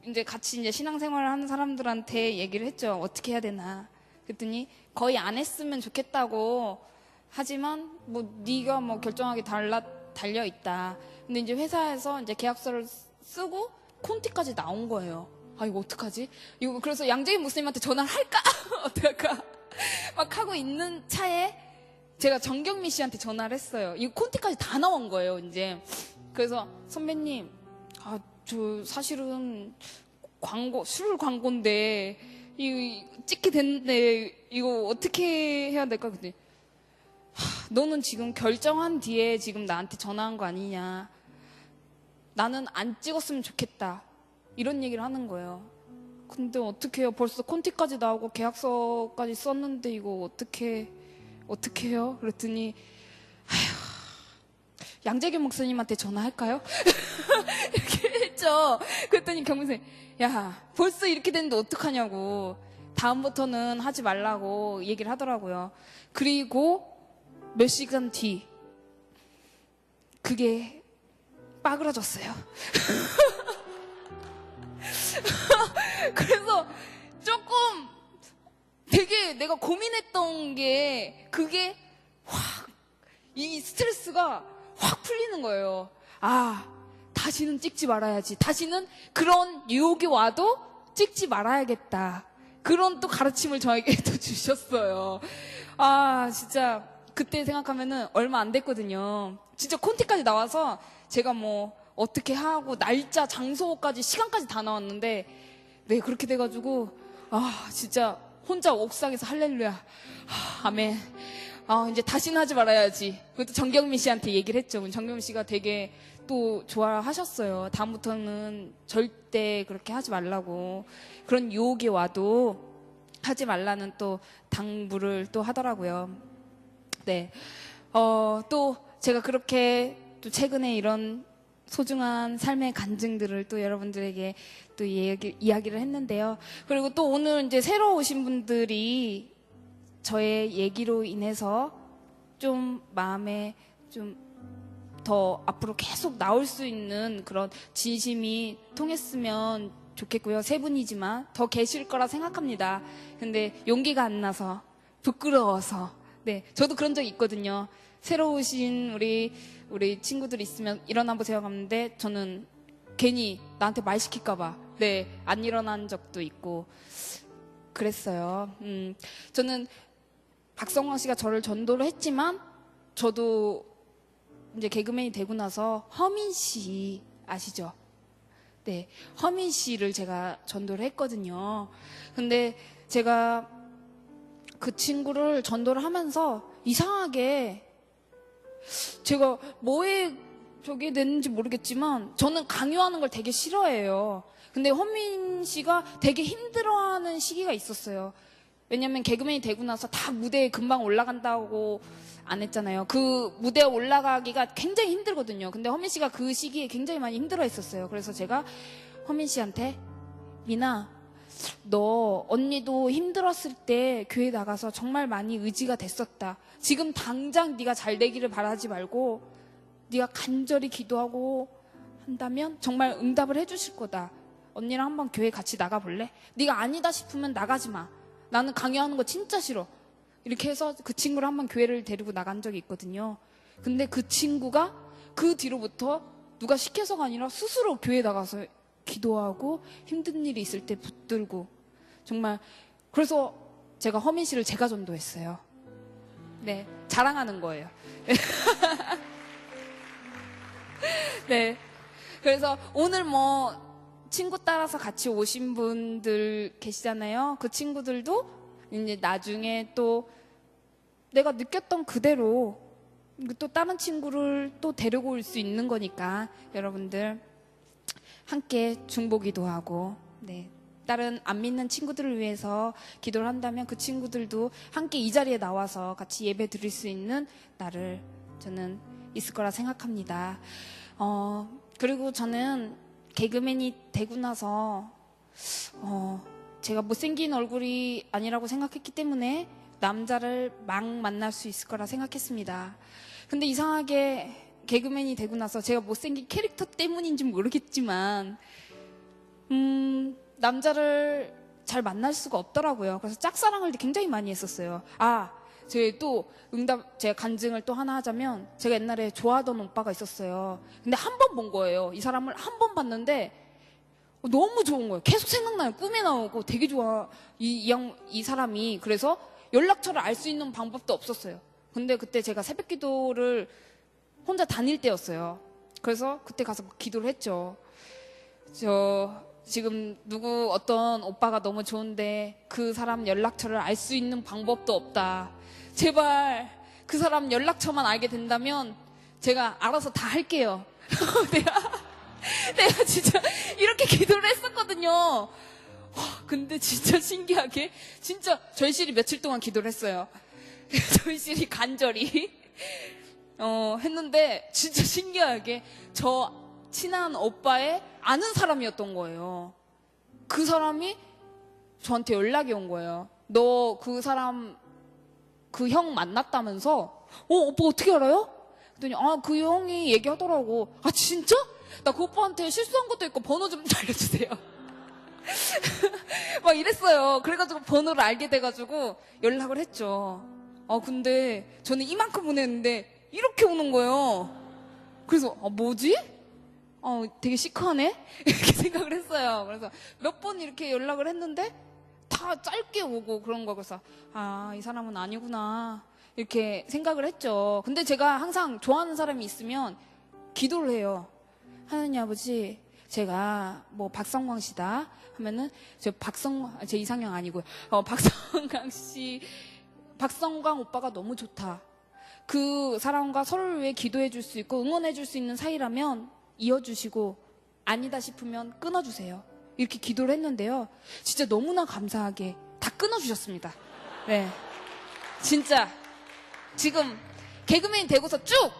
이제 같이 이제 신앙생활을 하는 사람들한테 얘기를 했죠. 어떻게 해야 되나. 그랬더니 거의 안 했으면 좋겠다고 하지만 뭐 네가 뭐 결정하기 달려 있다. 근데 이제 회사에서 이제 계약서를 쓰고 콘티까지 나온 거예요. 이거 어떡하지? 이거 그래서 양재인 목사님한테 전화를 할까? 어떡할까? 막 하고 있는 차에 제가 정경미 씨한테 전화를 했어요. 이거 콘티까지 다 나온 거예요, 이제. 그래서 선배님, 저 사실은 술 광고인데 이거 찍게 됐는데 이거 어떻게 해야 될까? 근데 너는 지금 결정한 뒤에 지금 나한테 전화한 거 아니냐? 나는 안 찍었으면 좋겠다. 이런 얘기를 하는 거예요. 근데 어떻게 해요? 벌써 콘티까지 나오고 계약서까지 썼는데 이거 어떻게 해요? 그랬더니 양재균 목사님한테 전화할까요? 이렇게 했죠. 그랬더니 경민선생님, 야 벌써 이렇게 됐는데 어떡하냐고. 다음부터는 하지 말라고 얘기를 하더라고요. 그리고 몇 시간 뒤 그게 빠그러졌어요. 그래서 조금 되게 내가 고민했던 게 그게 이 스트레스가 확 풀리는 거예요. 다시는 찍지 말아야지. 다시는 그런 유혹이 와도 찍지 말아야겠다. 그런 또 가르침을 저에게 또 주셨어요. 아, 진짜 그때 생각하면은 얼마 안 됐거든요. 진짜 콘티까지 나와서 제가 뭐 어떻게 하고 날짜, 장소까지, 시간까지 다 나왔는데 네, 그렇게 돼가지고 아, 진짜 혼자 옥상에서 할렐루야. 아멘. 아, 이제 다시는 하지 말아야지. 그것도 정경민 씨한테 얘기를 했죠. 정경민 씨가 되게 또 좋아하셨어요. 다음부터는 절대 그렇게 하지 말라고. 그런 유혹이 와도 하지 말라는 또 당부를 또 하더라고요. 네. 또 제가 그렇게 또 최근에 이런 소중한 삶의 간증들을 또 여러분들에게 또 이야기를 했는데요. 그리고 또 오늘 이제 새로 오신 분들이 저의 얘기로 인해서 좀 마음에 좀 더 앞으로 계속 나올 수 있는 그런 진심이 통했으면 좋겠고요. 세 분이지만 더 계실 거라 생각합니다. 근데 용기가 안 나서 부끄러워서 네, 저도 그런 적 있거든요. 새로 오신 우리 친구들 있으면 일어나 보세요 하는데 저는 괜히 나한테 말 시킬까봐 네, 안 일어난 적도 있고 그랬어요. 저는 박성광 씨가 저를 전도를 했지만 저도 이제 개그맨이 되고 나서 허민 씨 아시죠? 네, 허민 씨를 제가 전도를 했거든요. 근데 제가 그 친구를 전도를 하면서 이상하게 제가 뭐에 저게 됐는지 모르겠지만 저는 강요하는 걸 되게 싫어해요. 근데 허민 씨가 되게 힘들어하는 시기가 있었어요. 왜냐면 개그맨이 되고 나서 다 무대에 금방 올라간다고 안 했잖아요. 그 무대에 올라가기가 굉장히 힘들거든요. 근데 허민 씨가 그 시기에 굉장히 많이 힘들어 했었어요. 그래서 제가 허민 씨한테 미나, 너 언니도 힘들었을 때 교회 나가서 정말 많이 의지가 됐었다. 지금 당장 네가 잘 되기를 바라지 말고 네가 간절히 기도하고 한다면 정말 응답을 해주실 거다. 언니랑 한번 교회 같이 나가볼래? 네가 아니다 싶으면 나가지 마. 나는 강요하는 거 진짜 싫어. 이렇게 해서 그 친구를 한번 교회를 데리고 나간 적이 있거든요. 근데 그 친구가 그 뒤로부터 누가 시켜서가 아니라 스스로 교회 나가서 기도하고 힘든 일이 있을 때 붙들고 정말 그래서 제가 허민 씨를 제가 전도했어요. 네, 자랑하는 거예요. 네, 그래서 오늘 뭐 친구 따라서 같이 오신 분들 계시잖아요. 그 친구들도 이제 나중에 또 내가 느꼈던 그대로 또 다른 친구를 또 데리고 올 수 있는 거니까 여러분들 함께 중보기도 하고 네, 다른 안 믿는 친구들을 위해서 기도를 한다면 그 친구들도 함께 이 자리에 나와서 같이 예배 드릴 수 있는 날을 저는 있을 거라 생각합니다. 그리고 저는 개그맨이 되고 나서 제가 못생긴 얼굴이 아니라고 생각했기 때문에 남자를 막 만날 수 있을 거라 생각했습니다. 근데 이상하게 개그맨이 되고 나서 제가 못생긴 캐릭터 때문인지 모르겠지만 남자를 잘 만날 수가 없더라고요. 그래서 짝사랑을 굉장히 많이 했었어요. 제가 간증을 또 하나 하자면 제가 옛날에 좋아하던 오빠가 있었어요. 근데 한 번 본 거예요. 이 사람을 한 번 봤는데 너무 좋은 거예요. 계속 생각나요. 꿈에 나오고 되게 좋아. 이 사람이. 그래서 연락처를 알 수 있는 방법도 없었어요. 근데 그때 제가 새벽 기도를 혼자 다닐 때였어요. 그래서 그때 가서 기도를 했죠. 지금 어떤 오빠가 너무 좋은데 그 사람 연락처를 알 수 있는 방법도 없다. 제발 그 사람 연락처만 알게 된다면 제가 알아서 다 할게요. 내가 진짜 이렇게 기도를 했었거든요. 근데 진짜 신기하게 진짜 절실히 며칠 동안 기도를 했어요. 절실히 간절히 했는데 진짜 신기하게 저 친한 오빠의 아는 사람이었던 거예요. 그 사람이 저한테 연락이 온 거예요. 너 그 사람 그 형 만났다면서? 오빠 어떻게 알아요? 그랬더니 그 형이 얘기하더라고. 아 진짜? 나 그 오빠한테 실수한 것도 있고 번호 좀 알려주세요. 막 이랬어요. 그래가지고 번호를 알게 돼가지고 연락을 했죠. 근데 저는 이만큼 보냈는데 이렇게 오는 거예요. 그래서 뭐지? 되게 시크하네? 이렇게 생각을 했어요. 그래서 몇 번 이렇게 연락을 했는데 다 다 짧게 오고 그런 거. 그래서 이 사람은 아니구나 이렇게 생각을 했죠. 근데 제가 항상 좋아하는 사람이 있으면 기도를 해요. 하나님 아버지, 제가 뭐 박성광 씨다 하면은 제 이상형 아니고요. 박성광 오빠가 너무 좋다. 그 사람과 서로를 위해 기도해 줄 수 있고 응원해 줄 수 있는 사이라면 이어주시고, 아니다 싶으면 끊어주세요. 이렇게 기도를 했는데요. 진짜 너무나 감사하게 다 끊어주셨습니다. 네. 진짜. 지금 개그맨이 되고서 쭉!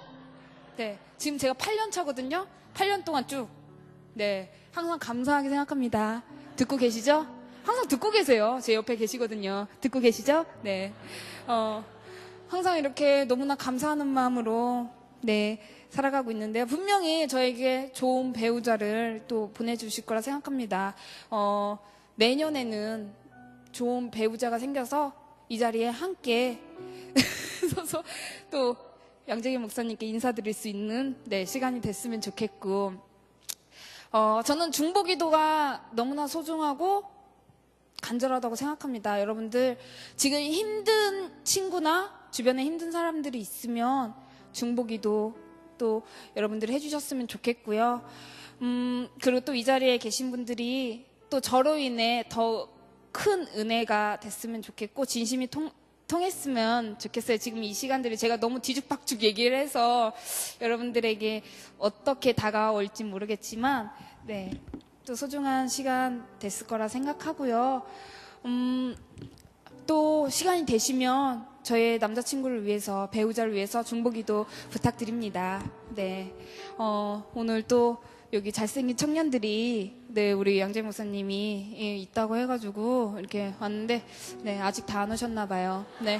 네. 지금 제가 8년 차거든요. 8년 동안 쭉. 네. 항상 감사하게 생각합니다. 듣고 계시죠? 항상 듣고 계세요. 제 옆에 계시거든요. 듣고 계시죠? 네. 항상 이렇게 너무나 감사하는 마음으로, 네, 살아가고 있는데요. 분명히 저에게 좋은 배우자를 또 보내주실 거라 생각합니다. 내년에는 좋은 배우자가 생겨서 이 자리에 함께 서서 또 양재기 목사님께 인사드릴 수 있는, 네, 시간이 됐으면 좋겠고, 저는 중보기도가 너무나 소중하고 간절하다고 생각합니다. 여러분들 지금 힘든 친구나 주변에 힘든 사람들이 있으면 중보기도 또 여러분들이 해주셨으면 좋겠고요. 그리고 또 이 자리에 계신 분들이 또 저로 인해 더 큰 은혜가 됐으면 좋겠고 진심이 통했으면 좋겠어요. 지금 이 시간들이 제가 너무 뒤죽박죽 얘기를 해서 여러분들에게 어떻게 다가올지 모르겠지만, 네, 또 소중한 시간 됐을 거라 생각하고요. 또 시간이 되시면 저의 남자친구를 위해서, 배우자를 위해서 중보기도 부탁드립니다. 네, 오늘 또 여기 잘생긴 청년들이, 네, 우리 양재 목사님이 있다고 해가지고 이렇게 왔는데, 네, 아직 다 안 오셨나 봐요. 네,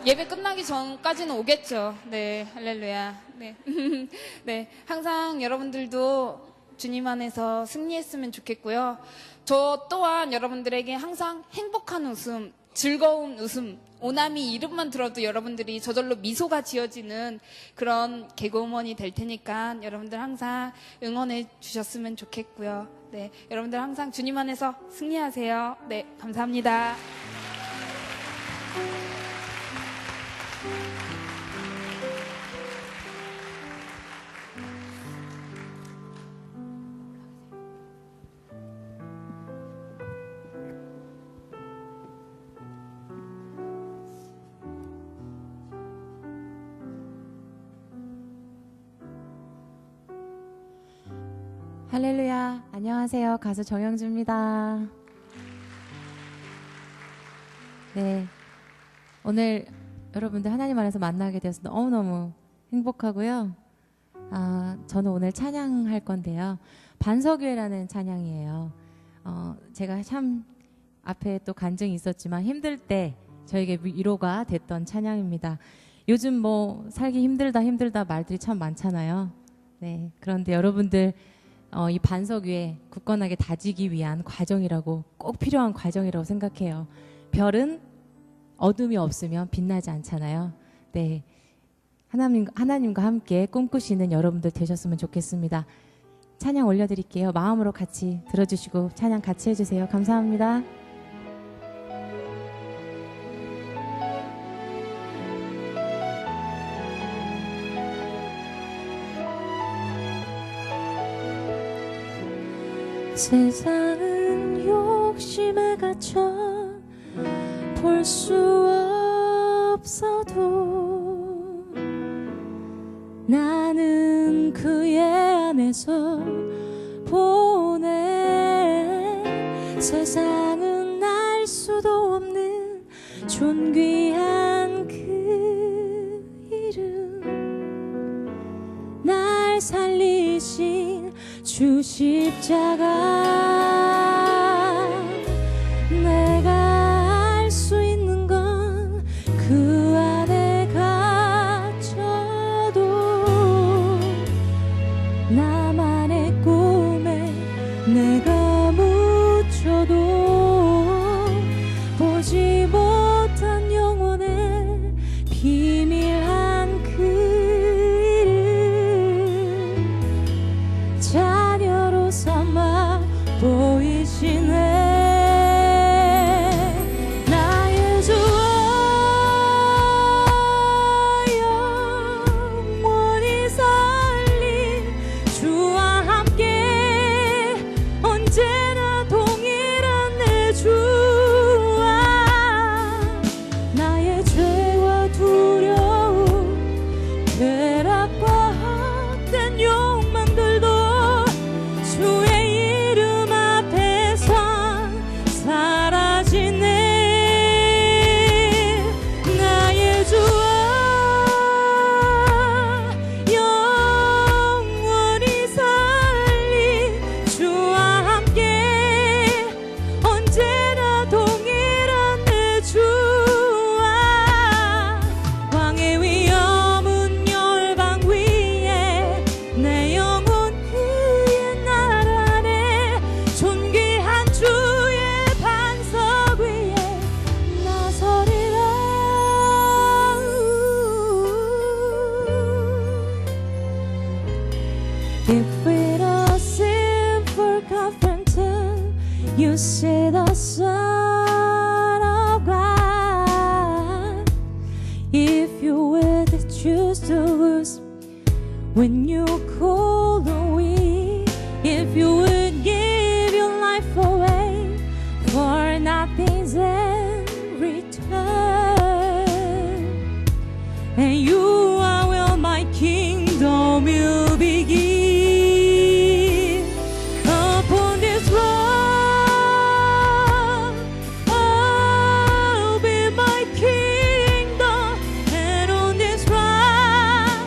예배 끝나기 전까지는 오겠죠. 네, 할렐루야. 네, 네, 항상 여러분들도 주님 안에서 승리했으면 좋겠고요. 저 또한 여러분들에게 항상 행복한 웃음, 즐거운 웃음, 오나미 이름만 들어도 여러분들이 저절로 미소가 지어지는 그런 개그우먼이 될 테니까 여러분들 항상 응원해 주셨으면 좋겠고요. 네, 여러분들 항상 주님 안에서 승리하세요. 네, 감사합니다. 할렐루야. 안녕하세요. 가수 정영주입니다. 네. 오늘 여러분들 하나님 안에서 만나게 되어서 너무너무 행복하고요. 저는 오늘 찬양할 건데요. 반석교회라는 찬양이에요. 제가 참 앞에 또 간증이 있었지만 힘들 때 저에게 위로가 됐던 찬양입니다. 요즘 뭐 살기 힘들다 말들이 참 많잖아요. 네. 그런데 여러분들 이 반석위에 굳건하게 다지기 위한 과정이라고, 꼭 필요한 과정이라고 생각해요. 별은 어둠이 없으면 빛나지 않잖아요. 네, 하나님과 함께 꿈꾸시는 여러분들 되셨으면 좋겠습니다. 찬양 올려드릴게요. 마음으로 같이 들어주시고 찬양 같이 해주세요. 감사합니다. 세상은 욕심에 갇혀 볼 수 없어도 나는 그의 안에서 보내. 세상은 알 수도 없는 존귀한 그 이름, 날 살리신 주 십자가. 내가 알 수 있는 건 그 안에 갇혀도 나만의 꿈에 내가 묻혀도 보지 못한 영혼의 비밀한 그 이름 자녀로 삼아 보이 You see the Son of God. If you would choose to lose when you cool the wind, if you would give your life away for nothing's in return, and you are will my kingdom will begin. Upon this rock I'll build my kingdom, and on this rock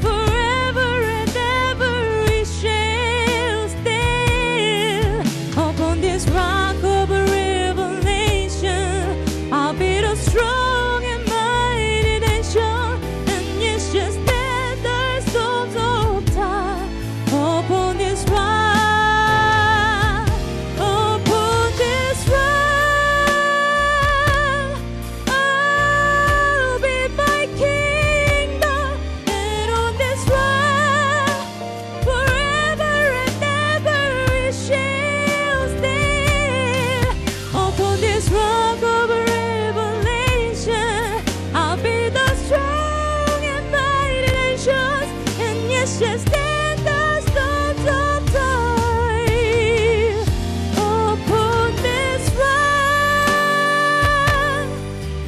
forever and ever it shall stand. Upon this rock of revelation I'll be the strong and mighty nation, and yes, just stand the storms of time. Upon this rock, upon this rock I'll build my kingdom, and on this rock forever and ever it shall stand. Upon this rock of revelation I'll be the strong and mighty nation, and yes, just stand the storms of time. Upon this rock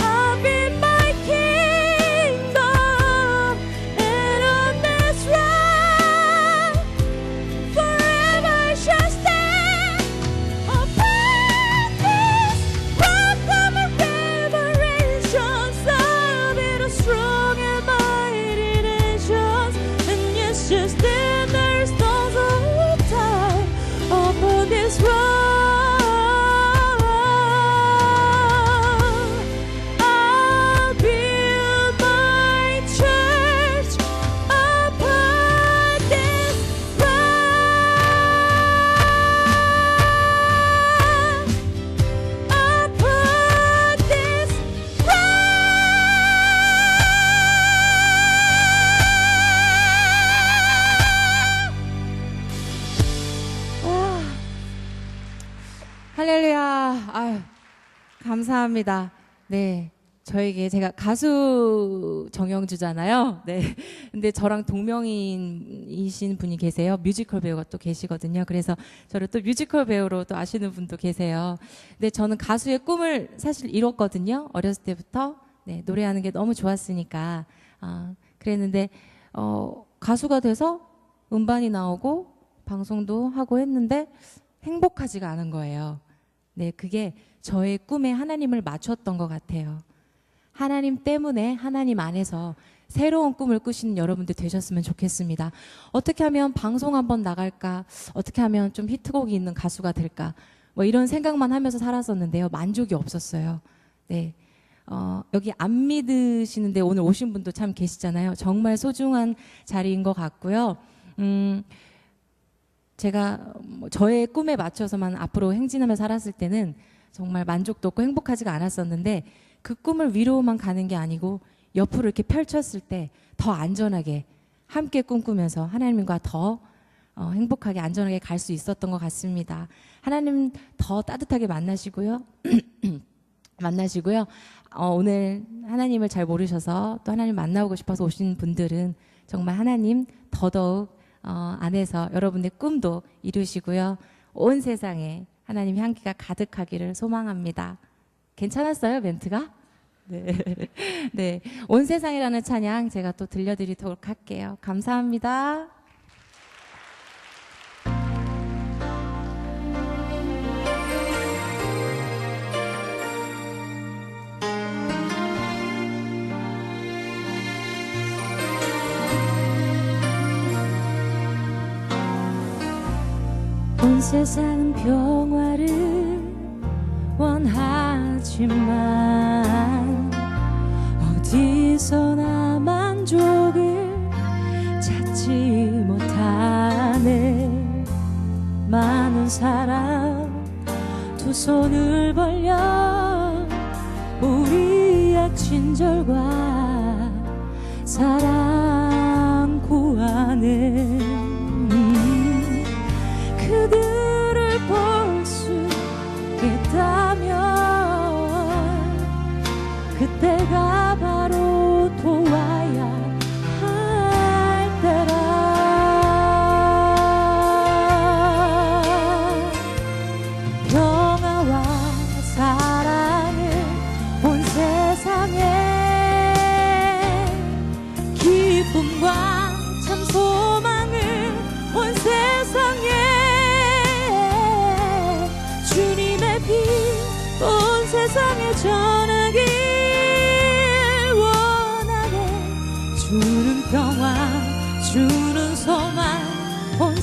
I'll build my kingdom, and on this rock forever it shall stand. Upon this rock of revelations I'll be the strong and mighty nations, and yes, just stand the storms of time. Upon this rock I'll build my church. Upon this rock, upon this rock. 할렐루야. 아유, 감사합니다. 네. 저에게 제가 가수 정영주잖아요. 네. 근데 저랑 동명이인이신 분이 계세요. 뮤지컬 배우가 또 계시거든요. 그래서 저를 또 뮤지컬 배우로 또 아시는 분도 계세요. 근데 저는 가수의 꿈을 사실 이뤘거든요. 어렸을 때부터. 네. 노래하는 게 너무 좋았으니까. 그랬는데, 가수가 돼서 음반이 나오고 방송도 하고 했는데 행복하지가 않은 거예요. 네. 그게 저의 꿈에 하나님을 맞췄던 것 같아요. 하나님 때문에 하나님 안에서 새로운 꿈을 꾸시는 여러분들 되셨으면 좋겠습니다. 어떻게 하면 방송 한번 나갈까? 어떻게 하면 좀 히트곡이 있는 가수가 될까? 뭐 이런 생각만 하면서 살았었는데요. 만족이 없었어요. 네. 여기 안 믿으시는데 오늘 오신 분도 참 계시잖아요. 정말 소중한 자리인 것 같고요. 제가 저의 꿈에 맞춰서만 앞으로 행진하며 살았을 때는 정말 만족도 없고 행복하지가 않았었는데, 그 꿈을 위로만 가는 게 아니고 옆으로 이렇게 펼쳤을 때 더 안전하게 함께 꿈꾸면서 하나님과 더 행복하게 안전하게 갈 수 있었던 것 같습니다. 하나님 더 따뜻하게 만나시고요. 오늘 하나님을 잘 모르셔서 또 하나님 만나고 싶어서 오신 분들은 정말 하나님 더더욱 안에서 여러분의 꿈도 이루시고요. 온 세상에 하나님 향기가 가득하기를 소망합니다. 괜찮았어요, 멘트가? 네. 네. 온 세상이라는 찬양 제가 또 들려드리도록 할게요. 감사합니다. 온 세상은 평화를 원하지만 어디서나 만족을 찾지 못하네. 많은 사람 두 손을 벌려 우리의 친절과 사랑 구하네. 그들을 볼 수 세상에 전하길 원하네. 주는 평화 주는 소망 온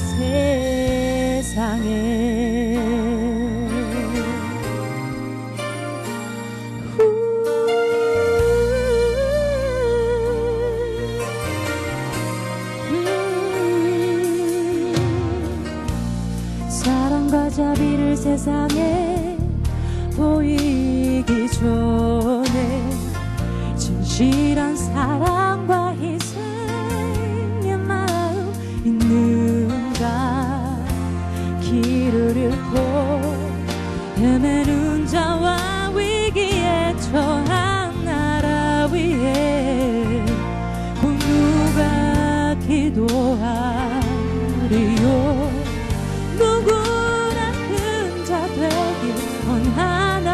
세상에. 사랑과 자비를 세상에 보이기 전에 진실한 사랑과 희생의 마음 있는가. 길을 잃고 헤매는 자와 위기에 처한 나라 위에 곧 누가 기도하리요. 누구나 큰 자 되길 원하나.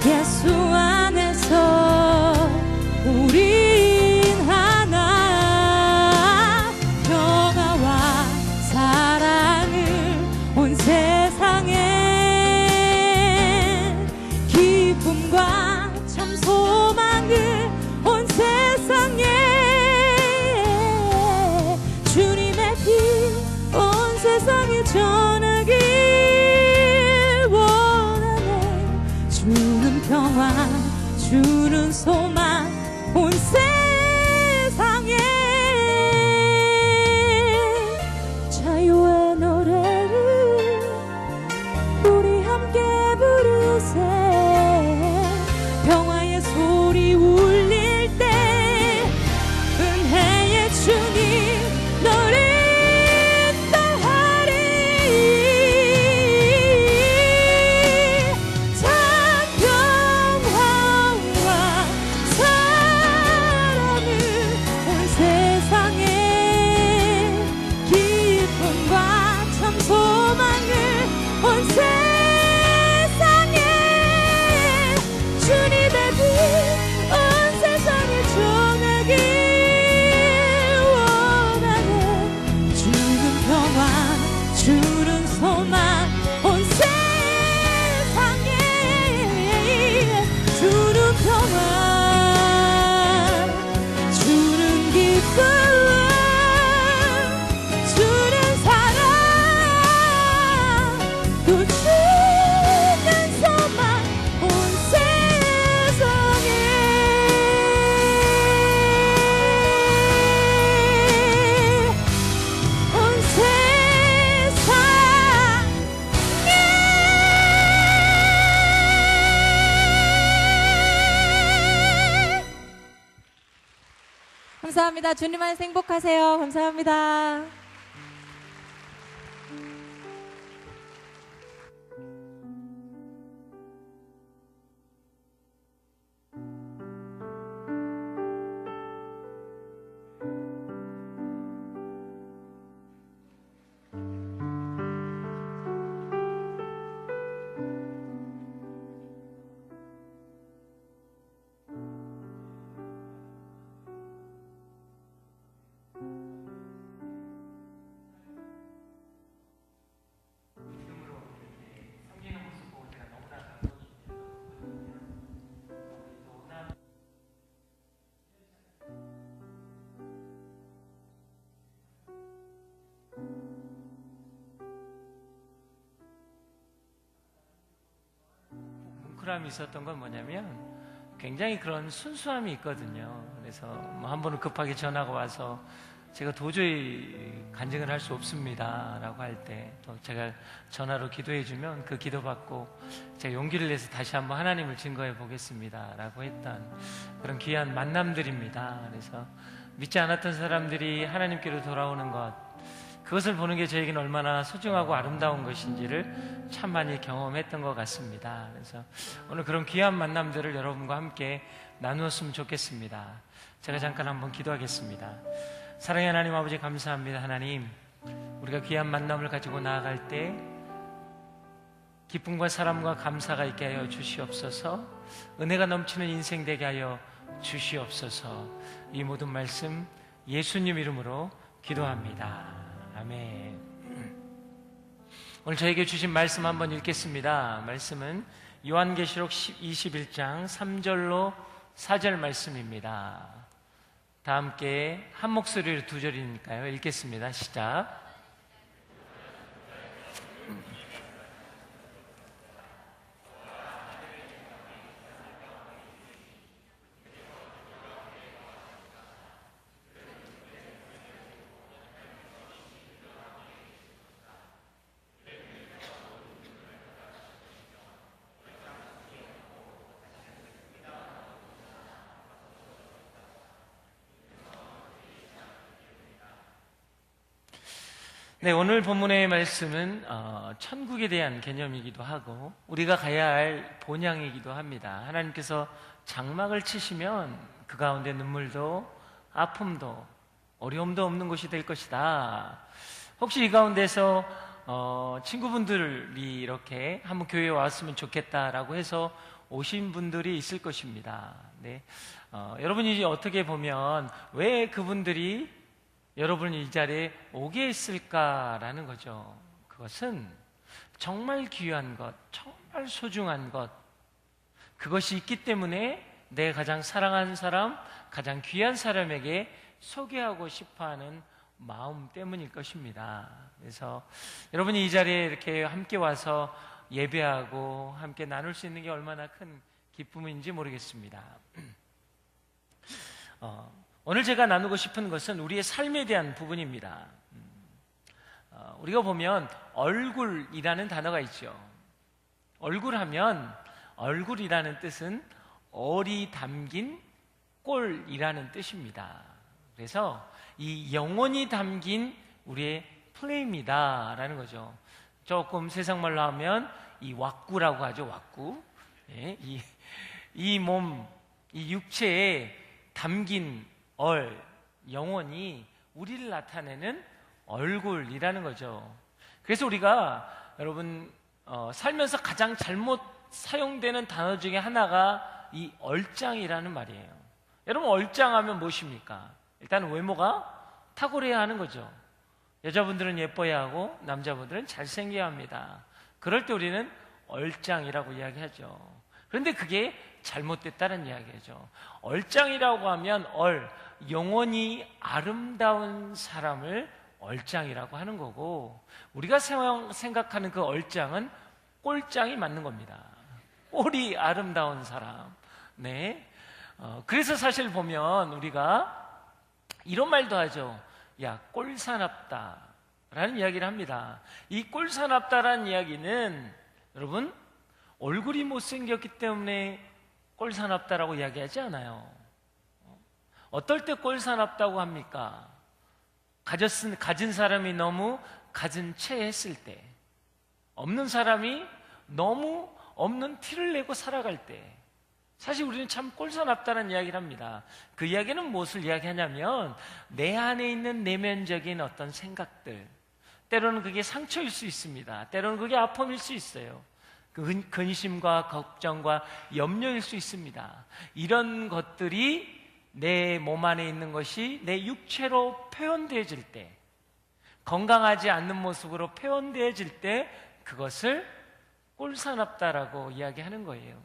예수 안에서 우린 하나. 평화와 사랑을 온 세상에 기쁨과 참 소망을 온 세상에 주님의 피 온 세상에 전하길 원하네. 주는 평화 주는 소망 온 세상에 자유의 노래를 우리 함께 부르세. 평화의 소리 울릴 때 은혜의 주님 너를 주는 소망 온 세상에 주는 평화 주는 기쁨 주는 사랑 또 주는 소망 온 세상에. 온 감사합니다. 주님 안에서 행복하세요. 감사합니다. 뭉클함이 있었던 건 뭐냐면 굉장히 그런 순수함이 있거든요. 그래서 뭐 한 번은 급하게 전화가 와서 제가 도저히 간증을 할 수 없습니다 라고 할 때 또 제가 전화로 기도해 주면 그 기도 받고 제가 용기를 내서 다시 한번 하나님을 증거해 보겠습니다 라고 했던 그런 귀한 만남들입니다. 그래서 믿지 않았던 사람들이 하나님께로 돌아오는 것, 그것을 보는 게 저에게는 얼마나 소중하고 아름다운 것인지를 참 많이 경험했던 것 같습니다. 그래서 오늘 그런 귀한 만남들을 여러분과 함께 나누었으면 좋겠습니다. 제가 잠깐 한번 기도하겠습니다. 사랑의 하나님 아버지, 감사합니다. 하나님, 우리가 귀한 만남을 가지고 나아갈 때 기쁨과 사랑과 감사가 있게 하여 주시옵소서. 은혜가 넘치는 인생 되게 하여 주시옵소서. 이 모든 말씀 예수님 이름으로 기도합니다. 아멘. 오늘 저에게 주신 말씀 한번 읽겠습니다. 말씀은 요한계시록 21장 3절로 4절 말씀입니다. 다 함께 한 목소리로 두 절이니까요. 읽겠습니다. 시작. 네, 오늘 본문의 말씀은 천국에 대한 개념이기도 하고 우리가 가야 할 본향이기도 합니다. 하나님께서 장막을 치시면 그 가운데 눈물도 아픔도 어려움도 없는 곳이 될 것이다. 혹시 이 가운데서 친구분들이 이렇게 한번 교회에 왔으면 좋겠다라고 해서 오신 분들이 있을 것입니다. 네, 여러분이 어떻게 보면 왜 그분들이 여러분이 이 자리에 오게 했을까라는 거죠. 그것은 정말 귀한 것, 정말 소중한 것, 그것이 있기 때문에 내 가장 사랑하는 사람, 가장 귀한 사람에게 소개하고 싶어하는 마음 때문일 것입니다. 그래서 여러분이 이 자리에 이렇게 함께 와서 예배하고 함께 나눌 수 있는 게 얼마나 큰 기쁨인지 모르겠습니다. 오늘 제가 나누고 싶은 것은 우리의 삶에 대한 부분입니다. 우리가 보면 얼굴이라는 단어가 있죠. 얼굴하면 얼굴이라는 뜻은 얼이 담긴 꼴이라는 뜻입니다. 그래서 이 영혼이 담긴 우리의 플레이입니다라는 거죠. 조금 세상말로 하면 이 왁구라고 하죠. 왁구. 예, 이 몸, 이 육체에 담긴 영혼이 우리를 나타내는 얼굴이라는 거죠. 그래서 우리가 여러분 살면서 가장 잘못 사용되는 단어 중에 하나가 이 얼짱이라는 말이에요. 여러분 얼짱하면 무엇입니까? 일단 외모가 탁월해야 하는 거죠. 여자분들은 예뻐야 하고 남자분들은 잘생겨야 합니다. 그럴 때 우리는 얼짱이라고 이야기하죠. 그런데 그게 잘못됐다는 이야기죠. 얼짱이라고 하면 영혼이 아름다운 사람을 얼짱이라고 하는 거고 우리가 생각하는 그 얼짱은 꼴짱이 맞는 겁니다. 꼴이 아름다운 사람. 네. 그래서 사실 보면 우리가 이런 말도 하죠. 야, 꼴사납다 라는 이야기를 합니다. 이 꼴사납다라는 이야기는 여러분 얼굴이 못생겼기 때문에 꼴사납다라고 이야기하지 않아요. 어떨 때 꼴사납다고 합니까? 가진 사람이 너무 가진 채 했을 때, 없는 사람이 너무 없는 티를 내고 살아갈 때, 사실 우리는 참 꼴사납다는 이야기를 합니다. 그 이야기는 무엇을 이야기하냐면 내 안에 있는 내면적인 어떤 생각들, 때로는 그게 상처일 수 있습니다. 때로는 그게 아픔일 수 있어요. 근심과 걱정과 염려일 수 있습니다. 이런 것들이 내 몸 안에 있는 것이 내 육체로 표현되어질 때, 건강하지 않는 모습으로 표현되어질 때 그것을 꼴사납다라고 이야기하는 거예요.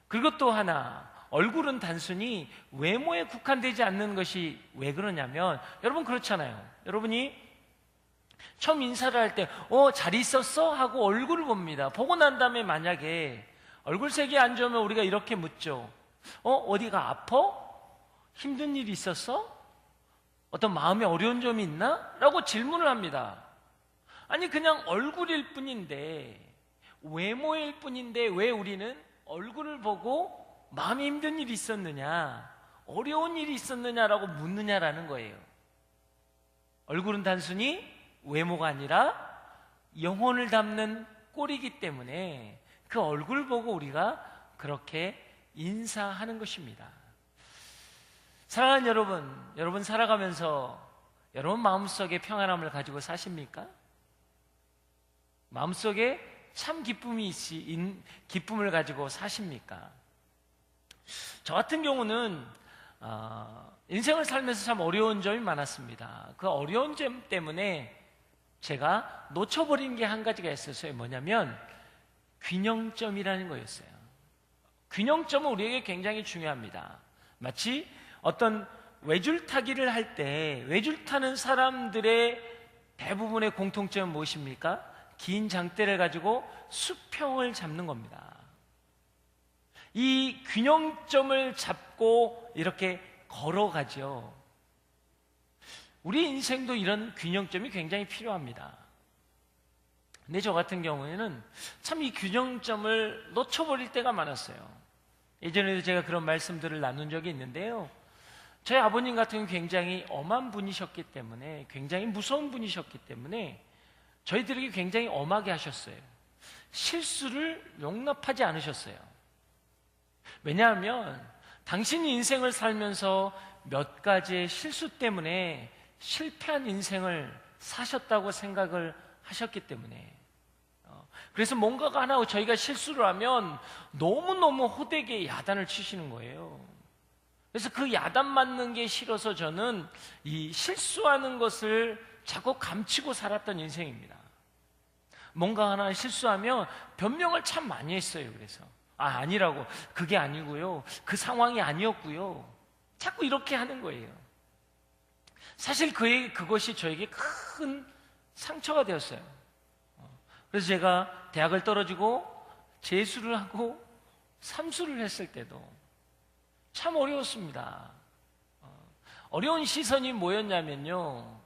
그리고 또 하나, 얼굴은 단순히 외모에 국한되지 않는 것이 왜 그러냐면 여러분 그렇잖아요. 여러분이 처음 인사를 할 때 잘 있었어? 하고 얼굴을 봅니다. 보고 난 다음에 만약에 얼굴색이 안 좋으면 우리가 이렇게 묻죠. 어디가 아파? 힘든 일이 있었어? 어떤 마음에 어려운 점이 있나? 라고 질문을 합니다. 아니 그냥 얼굴일 뿐인데, 외모일 뿐인데 왜 우리는 얼굴을 보고 마음이 힘든 일이 있었느냐, 어려운 일이 있었느냐라고 묻느냐라는 거예요. 얼굴은 단순히 외모가 아니라 영혼을 담는 꼴이기 때문에 그 얼굴 보고 우리가 그렇게 인사하는 것입니다. 사랑하는 여러분 살아가면서 여러분 마음속에 평안함을 가지고 사십니까? 마음속에 참 기쁨을 가지고 사십니까? 저 같은 경우는 인생을 살면서 참 어려운 점이 많았습니다. 그 어려운 점 때문에 제가 놓쳐버린 게 한 가지가 있었어요. 뭐냐면 균형점이라는 거였어요. 균형점은 우리에게 굉장히 중요합니다. 마치 어떤 외줄타기를 할 때 외줄타는 사람들의 대부분의 공통점은 무엇입니까? 긴 장대를 가지고 수평을 잡는 겁니다. 이 균형점을 잡고 이렇게 걸어가죠. 우리 인생도 이런 균형점이 굉장히 필요합니다. 근데 저 같은 경우에는 참 이 균형점을 놓쳐버릴 때가 많았어요. 예전에도 제가 그런 말씀들을 나눈 적이 있는데요. 저희 아버님 같은 경우는 굉장히 엄한 분이셨기 때문에, 굉장히 무서운 분이셨기 때문에 저희들에게 굉장히 엄하게 하셨어요. 실수를 용납하지 않으셨어요. 왜냐하면 당신이 인생을 살면서 몇 가지의 실수 때문에 실패한 인생을 사셨다고 생각을 하셨기 때문에, 그래서 뭔가가 하나 저희가 실수를 하면 너무너무 호되게 야단을 치시는 거예요. 그래서 그 야단 맞는 게 싫어서 저는 이 실수하는 것을 자꾸 감추고 살았던 인생입니다. 뭔가 하나 실수하면 변명을 참 많이 했어요. 그래서 아니라고, 그게 아니고요, 그 상황이 아니었고요, 자꾸 이렇게 하는 거예요. 사실 그것이 저에게 큰 상처가 되었어요. 그래서 제가 대학을 떨어지고 재수를 하고 삼수를 했을 때도 참 어려웠습니다. 어려운 시선이 뭐였냐면요,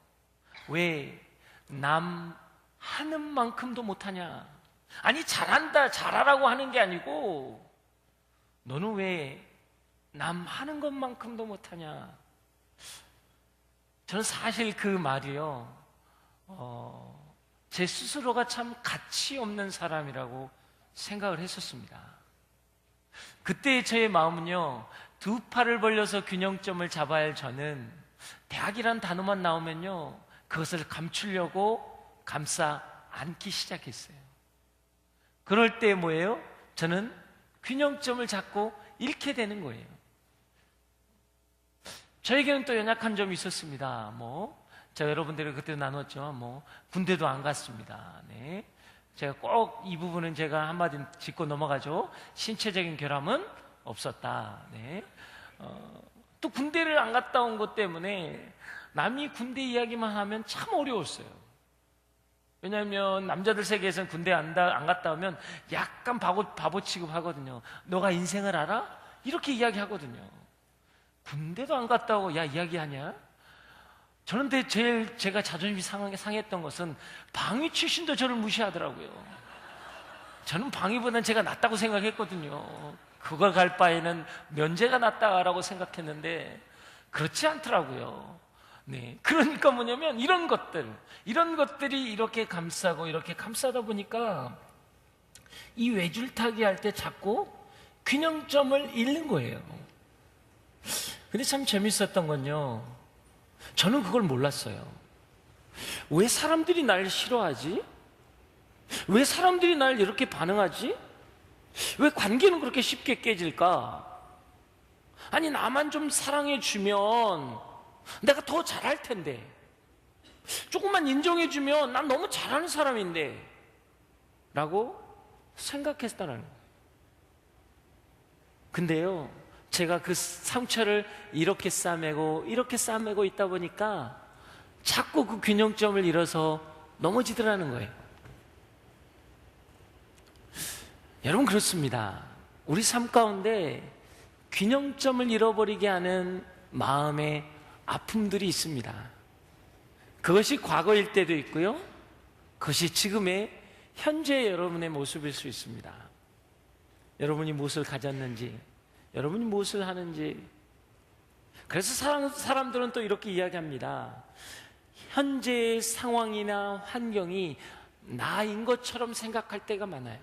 왜 남 하는 만큼도 못하냐, 아니 잘한다, 잘하라고 하는 게 아니고 너는 왜 남 하는 것만큼도 못하냐. 저는 사실 그 말이요, 제 스스로가 참 가치 없는 사람이라고 생각을 했었습니다. 그때 저의 마음은요, 두 팔을 벌려서 균형점을 잡아야 할 저는 대학이란 단어만 나오면요, 그것을 감추려고 감싸 안기 시작했어요. 그럴 때 뭐예요? 저는 균형점을 잡고 잃게 되는 거예요. 저에게는 또 연약한 점이 있었습니다. 제가 여러분들이 그때 나눴죠. 군대도 안 갔습니다. 네. 제가 꼭 이 부분은 제가 한마디 짚고 넘어가죠. 신체적인 결함은 없었다. 네. 또 군대를 안 갔다 온 것 때문에 남이 군대 이야기만 하면 참 어려웠어요. 왜냐하면 남자들 세계에서는 군대 안 갔다 오면 약간 바보 취급하거든요. 너가 인생을 알아? 이렇게 이야기하거든요. 군대도 안 갔다 오고 야 이야기하냐? 저는 제가 자존심이 상했던 것은 방위 출신도 저를 무시하더라고요. 저는 방위보다는 제가 낫다고 생각했거든요. 그걸 갈 바에는 면제가 낫다라고 생각했는데 그렇지 않더라고요. 네, 그러니까 뭐냐면 이런 것들이 이렇게 감싸고 이렇게 감싸다 보니까 이 외줄타기 할 때 자꾸 균형점을 잃는 거예요. 근데 참 재밌었던 건요, 저는 그걸 몰랐어요. 왜 사람들이 날 싫어하지? 왜 사람들이 날 이렇게 반응하지? 왜 관계는 그렇게 쉽게 깨질까? 아니 나만 좀 사랑해 주면 내가 더 잘할 텐데, 조금만 인정해 주면 난 너무 잘하는 사람인데 라고 생각했다는 거예요. 근데요, 제가 그 상처를 이렇게 싸매고 있다 보니까 자꾸 그 균형점을 잃어서 넘어지더라는 거예요. 여러분 그렇습니다. 우리 삶 가운데 균형점을 잃어버리게 하는 마음의 아픔들이 있습니다. 그것이 과거일 때도 있고요, 그것이 지금의 현재 여러분의 모습일 수 있습니다. 여러분이 무엇을 가졌는지, 여러분이 무엇을 하는지. 그래서 사람들은 또 이렇게 이야기합니다. 현재의 상황이나 환경이 나인 것처럼 생각할 때가 많아요.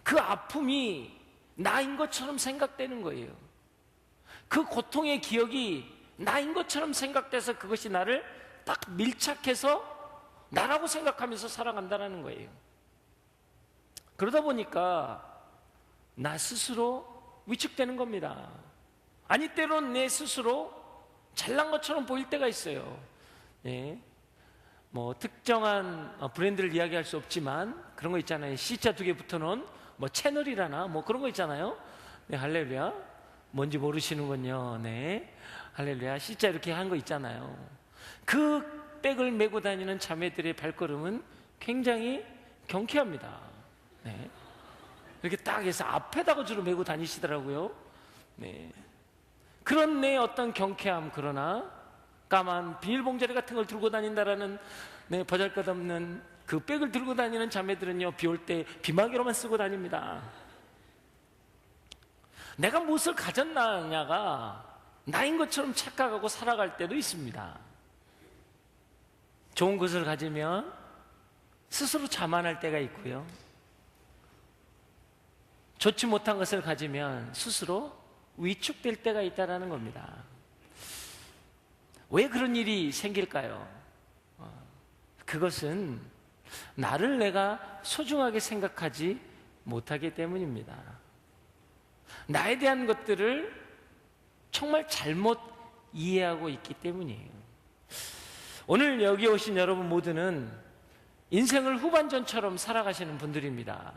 그 아픔이 나인 것처럼 생각되는 거예요. 그 고통의 기억이 나인 것처럼 생각돼서 그것이 나를 딱 밀착해서 나라고 생각하면서 살아간다는 거예요. 그러다 보니까 나 스스로 위축되는 겁니다. 아니 때론 내 스스로 잘난 것처럼 보일 때가 있어요. 예. 뭐 특정한 브랜드를 이야기할 수 없지만 그런 거 있잖아요. C자 2개 붙어놓은 뭐 채널이라나 뭐 그런 거 있잖아요. 네, 할렐루야. 뭔지 모르시는군요. 네, 할렐루야. C자 이렇게 한 거 있잖아요. 그 백을 메고 다니는 자매들의 발걸음은 굉장히 경쾌합니다. 네, 이렇게 딱 해서 앞에다가 주로 메고 다니시더라고요. 네, 그런 내 어떤 경쾌함, 그러나 까만 비닐봉자리 같은 걸 들고 다닌다라는, 네, 보잘것없는 그 백을 들고 다니는 자매들은요, 비 올 때 비마개로만 쓰고 다닙니다. 내가 무엇을 가졌느냐가 나인 것처럼 착각하고 살아갈 때도 있습니다. 좋은 것을 가지면 스스로 자만할 때가 있고요, 좋지 못한 것을 가지면 스스로 위축될 때가 있다는 겁니다. 왜 그런 일이 생길까요? 그것은 나를 내가 소중하게 생각하지 못하기 때문입니다. 나에 대한 것들을 정말 잘못 이해하고 있기 때문이에요. 오늘 여기 오신 여러분 모두는 인생을 후반전처럼 살아가시는 분들입니다.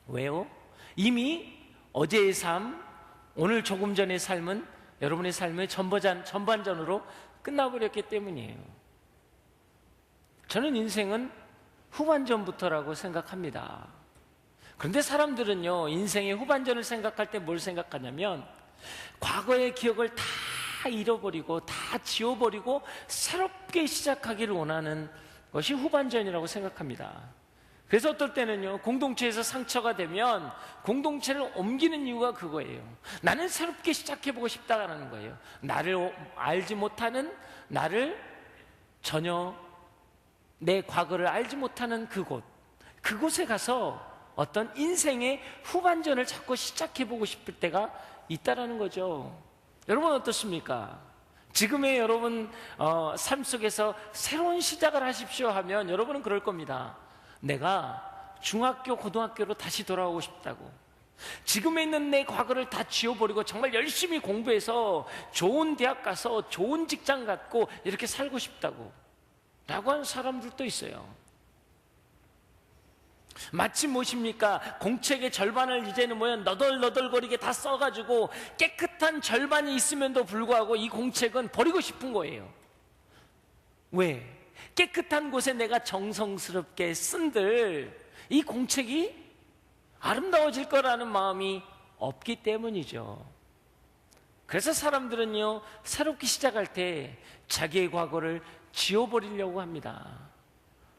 왜요? 이미 어제의 삶, 오늘 조금 전의 삶은 여러분의 삶의 전반전으로 끝나버렸기 때문이에요. 저는 인생은 후반전부터라고 생각합니다. 그런데 사람들은요, 인생의 후반전을 생각할 때 뭘 생각하냐면 과거의 기억을 다 잃어버리고 다 지워버리고 새롭게 시작하기를 원하는 것이 후반전이라고 생각합니다. 그래서 어떨 때는요, 공동체에서 상처가 되면 공동체를 옮기는 이유가 그거예요. 나는 새롭게 시작해보고 싶다는 거예요. 나를 알지 못하는, 나를 전혀 내 과거를 알지 못하는 그곳에 가서 어떤 인생의 후반전을 자꾸 시작해보고 싶을 때가 있다라는 거죠. 여러분 어떻습니까? 지금의 여러분 삶 속에서 새로운 시작을 하십시오 하면 여러분은 그럴 겁니다. 내가 중학교, 고등학교로 다시 돌아오고 싶다고, 지금에 있는 내 과거를 다 지워버리고 정말 열심히 공부해서 좋은 대학 가서 좋은 직장 갖고 이렇게 살고 싶다고 라고 하는 사람들도 있어요. 마치 무엇입니까? 공책의 절반을 이제는 너덜너덜거리게 다 써가지고 깨끗한 절반이 있음에도 불구하고 이 공책은 버리고 싶은 거예요. 왜? 깨끗한 곳에 내가 정성스럽게 쓴들 이 공책이 아름다워질 거라는 마음이 없기 때문이죠. 그래서 사람들은요, 새롭게 시작할 때 자기의 과거를 지워버리려고 합니다.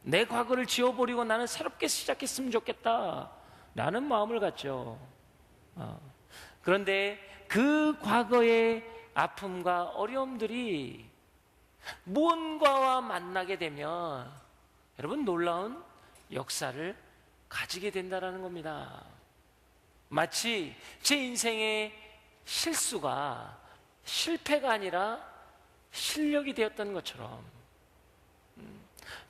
내 과거를 지워버리고 나는 새롭게 시작했으면 좋겠다 라는 마음을 갖죠. 그런데 그 과거의 아픔과 어려움들이 무언가와 만나게 되면 여러분 놀라운 역사를 가지게 된다는 겁니다. 마치 제 인생의 실수가 실패가 아니라 실력이 되었던 것처럼,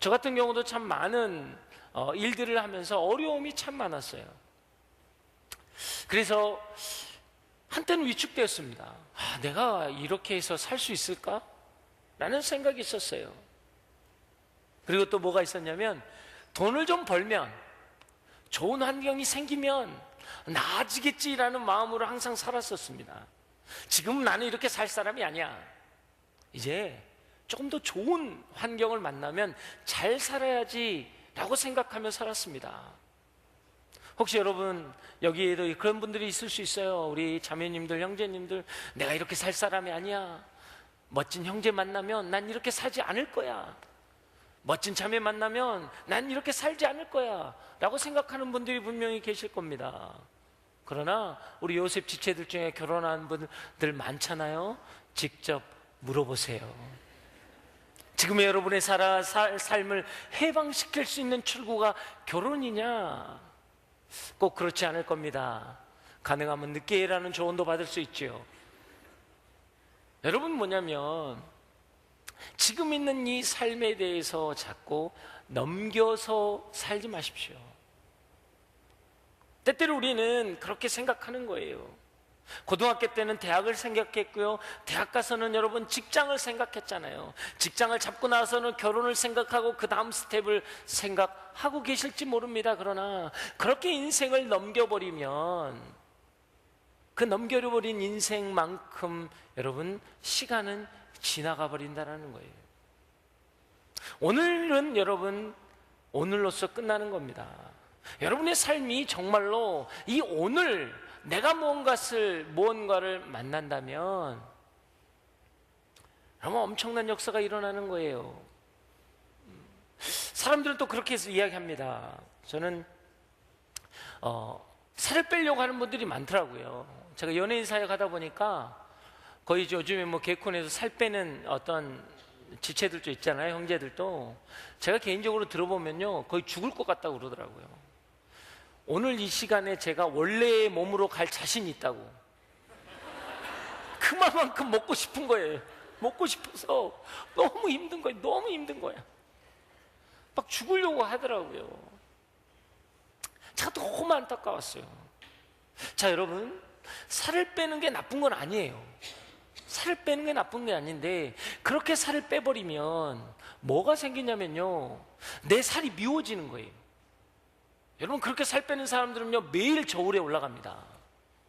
저 같은 경우도 참 많은 일들을 하면서 어려움이 참 많았어요. 그래서 한때는 위축되었습니다. 내가 이렇게 해서 살 수 있을까? 라는 생각이 있었어요. 그리고 또 뭐가 있었냐면, 돈을 좀 벌면, 좋은 환경이 생기면 나아지겠지라는 마음으로 항상 살았었습니다. 지금 나는 이렇게 살 사람이 아니야. 이제 조금 더 좋은 환경을 만나면 잘 살아야지 라고 생각하며 살았습니다. 혹시 여러분 여기에도 그런 분들이 있을 수 있어요. 우리 자매님들, 형제님들, 내가 이렇게 살 사람이 아니야. 멋진 형제 만나면 난 이렇게 살지 않을 거야. 멋진 자매 만나면 난 이렇게 살지 않을 거야 라고 생각하는 분들이 분명히 계실 겁니다. 그러나 우리 요셉 지체들 중에 결혼한 분들 많잖아요. 직접 물어보세요. 지금의 여러분의 삶을 해방시킬 수 있는 출구가 결혼이냐? 꼭 그렇지 않을 겁니다. 가능하면 늦게 일하는 조언도 받을 수 있죠. 여러분 뭐냐면, 지금 있는 이 삶에 대해서 자꾸 넘겨서 살지 마십시오. 때때로 우리는 그렇게 생각하는 거예요. 고등학교 때는 대학을 생각했고요. 대학 가서는 여러분 직장을 생각했잖아요. 직장을 잡고 나서는 결혼을 생각하고 그 다음 스텝을 생각하고 계실지 모릅니다. 그러나 그렇게 인생을 넘겨버리면 그 넘겨버린 인생만큼 여러분 시간은 지나가 버린다는 거예요. 오늘은 여러분 오늘로서 끝나는 겁니다. 여러분의 삶이 정말로 이 오늘 내가 무언가를 만난다면 아마 엄청난 역사가 일어나는 거예요. 사람들은 또 그렇게 해서 이야기합니다. 저는 살을 빼려고 하는 분들이 많더라고요. 제가 연예인 사회 가다 보니까 거의 요즘에 뭐 개콘에서 살 빼는 어떤 지체들도 있잖아요. 형제들도. 제가 개인적으로 들어보면요 거의 죽을 것 같다고 그러더라고요. 오늘 이 시간에 제가 원래의 몸으로 갈 자신이 있다고. 그만큼 먹고 싶은 거예요. 먹고 싶어서 너무 힘든 거예요. 너무 힘든 거야. 막 죽으려고 하더라고요. 제가 너무 안타까웠어요. 자, 여러분, 살을 빼는 게 나쁜 건 아니에요. 살을 빼는 게 나쁜 게 아닌데 그렇게 살을 빼버리면 뭐가 생기냐면요 내 살이 미워지는 거예요. 여러분, 그렇게 살 빼는 사람들은요 매일 저울에 올라갑니다.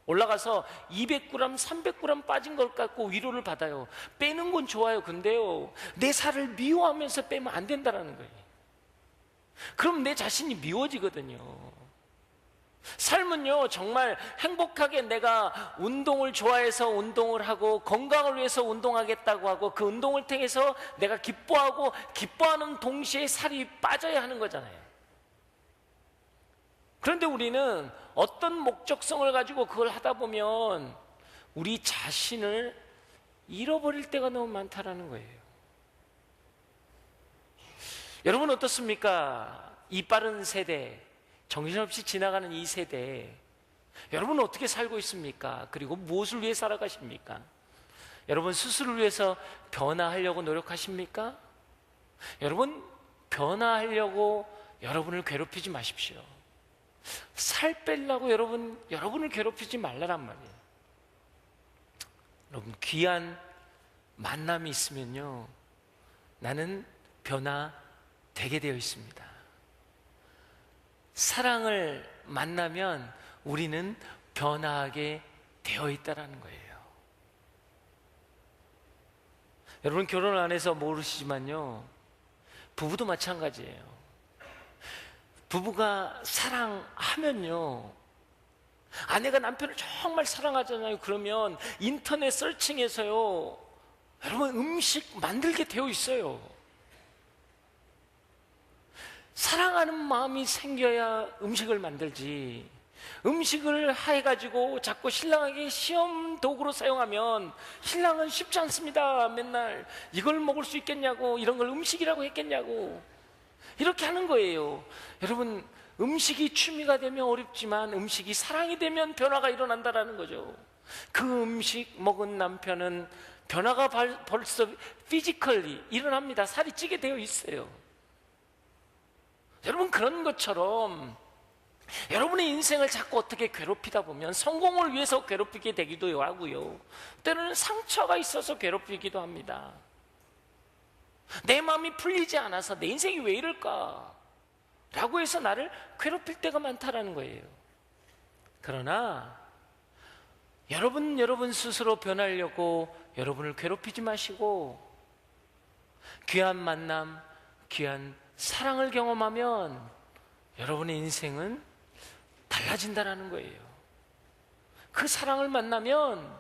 올라가서 200g, 300g 빠진 걸 갖고 위로를 받아요. 빼는 건 좋아요. 근데요 내 살을 미워하면서 빼면 안 된다는 거예요. 그럼 내 자신이 미워지거든요. 삶은요 정말 행복하게 내가 운동을 좋아해서 운동을 하고 건강을 위해서 운동하겠다고 하고 그 운동을 통해서 내가 기뻐하고 기뻐하는 동시에 살이 빠져야 하는 거잖아요. 그런데 우리는 어떤 목적성을 가지고 그걸 하다 보면 우리 자신을 잃어버릴 때가 너무 많다라는 거예요. 여러분 어떻습니까? 이 빠른 세대, 정신없이 지나가는 이 세대, 여러분 어떻게 살고 있습니까? 그리고 무엇을 위해 살아가십니까? 여러분 스스로를 위해서 변화하려고 노력하십니까? 여러분 변화하려고 여러분을 괴롭히지 마십시오. 살 빼려고 여러분을 괴롭히지 말라란 말이에요. 여러분 귀한 만남이 있으면요 나는 변화되게 되어 있습니다. 사랑을 만나면 우리는 변화하게 되어 있다는 거예요. 여러분 결혼을 안 해서 모르시지만요 부부도 마찬가지예요. 부부가 사랑하면요 아내가 남편을 정말 사랑하잖아요. 그러면 인터넷 서칭해서요 여러분 음식 만들게 되어 있어요. 사랑하는 마음이 생겨야 음식을 만들지, 음식을 해가지고 자꾸 신랑에게 시험 도구로 사용하면 신랑은 쉽지 않습니다. 맨날 이걸 먹을 수 있겠냐고, 이런 걸 음식이라고 했겠냐고 이렇게 하는 거예요. 여러분 음식이 취미가 되면 어렵지만 음식이 사랑이 되면 변화가 일어난다는 거죠. 그 음식 먹은 남편은 변화가 벌써 피지컬리 일어납니다. 살이 찌게 되어 있어요. 여러분 그런 것처럼 여러분의 인생을 자꾸 어떻게 괴롭히다 보면 성공을 위해서 괴롭히게 되기도 하고요 때로는 상처가 있어서 괴롭히기도 합니다. 내 마음이 풀리지 않아서 내 인생이 왜 이럴까 라고 해서 나를 괴롭힐 때가 많다라는 거예요. 그러나 여러분 스스로 변하려고 여러분을 괴롭히지 마시고 귀한 만남, 귀한 사랑을 경험하면 여러분의 인생은 달라진다라는 거예요. 그 사랑을 만나면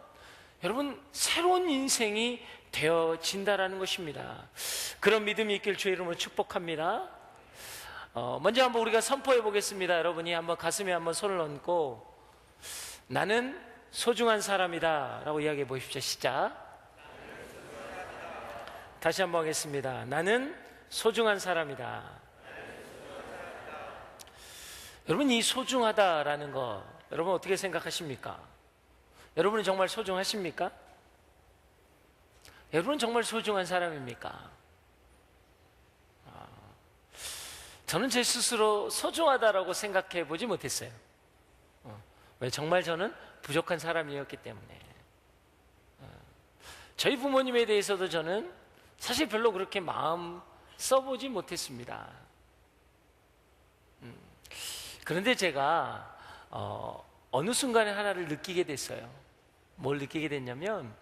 여러분 새로운 인생이 되어진다라는 것입니다. 그런 믿음이 있길 주의 이름으로 축복합니다. 먼저 한번 우리가 선포해 보겠습니다. 여러분이 한번 가슴에 한번 손을 얹고 나는 소중한 사람이다 라고 이야기해 보십시오. 시작. 다시 한번 하겠습니다. 나는 소중한 사람이다. 여러분 이 소중하다라는 거 여러분 어떻게 생각하십니까? 여러분은 정말 소중하십니까? 여러분은 정말 소중한 사람입니까? 저는 제 스스로 소중하다라고 생각해 보지 못했어요. 왜? 정말 저는 부족한 사람이었기 때문에. 저희 부모님에 대해서도 저는 사실 별로 그렇게 마음 써보지 못했습니다. 그런데 제가 어느 순간에 하나를 느끼게 됐어요. 뭘 느끼게 됐냐면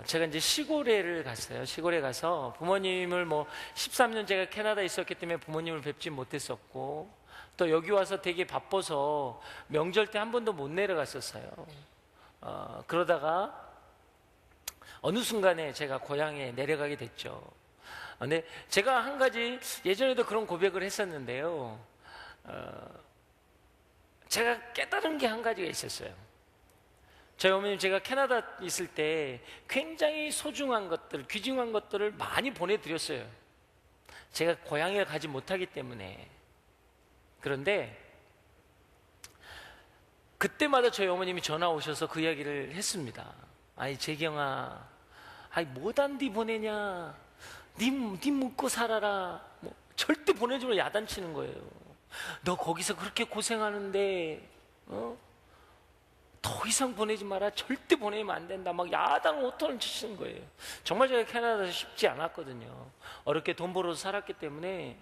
제가 이제 시골에를 갔어요. 시골에 가서 부모님을 13년 제가 캐나다에 있었기 때문에 부모님을 뵙지 못했었고, 또 여기 와서 되게 바빠서 명절 때 한 번도 못 내려갔었어요. 그러다가 어느 순간에 제가 고향에 내려가게 됐죠. 근데 제가 한 가지, 예전에도 그런 고백을 했었는데요. 제가 깨달은 게 한 가지가 있었어요. 저희 어머님, 제가 캐나다 있을 때 굉장히 소중한 것들, 귀중한 것들을 많이 보내드렸어요. 제가 고향에 가지 못하기 때문에. 그런데 그때마다 저희 어머님이 전화 오셔서 그 이야기를 했습니다. 아니 재경아, 아니 뭐단디 보내냐, 니 묻고 살아라. 절대 보내주면 야단치는 거예요. 너 거기서 그렇게 고생하는데 더 이상 보내지 마라. 절대 보내면 안 된다. 막 야당 오토를 치시는 거예요. 정말 제가 캐나다에서 쉽지 않았거든요. 어렵게 돈 벌어서 살았기 때문에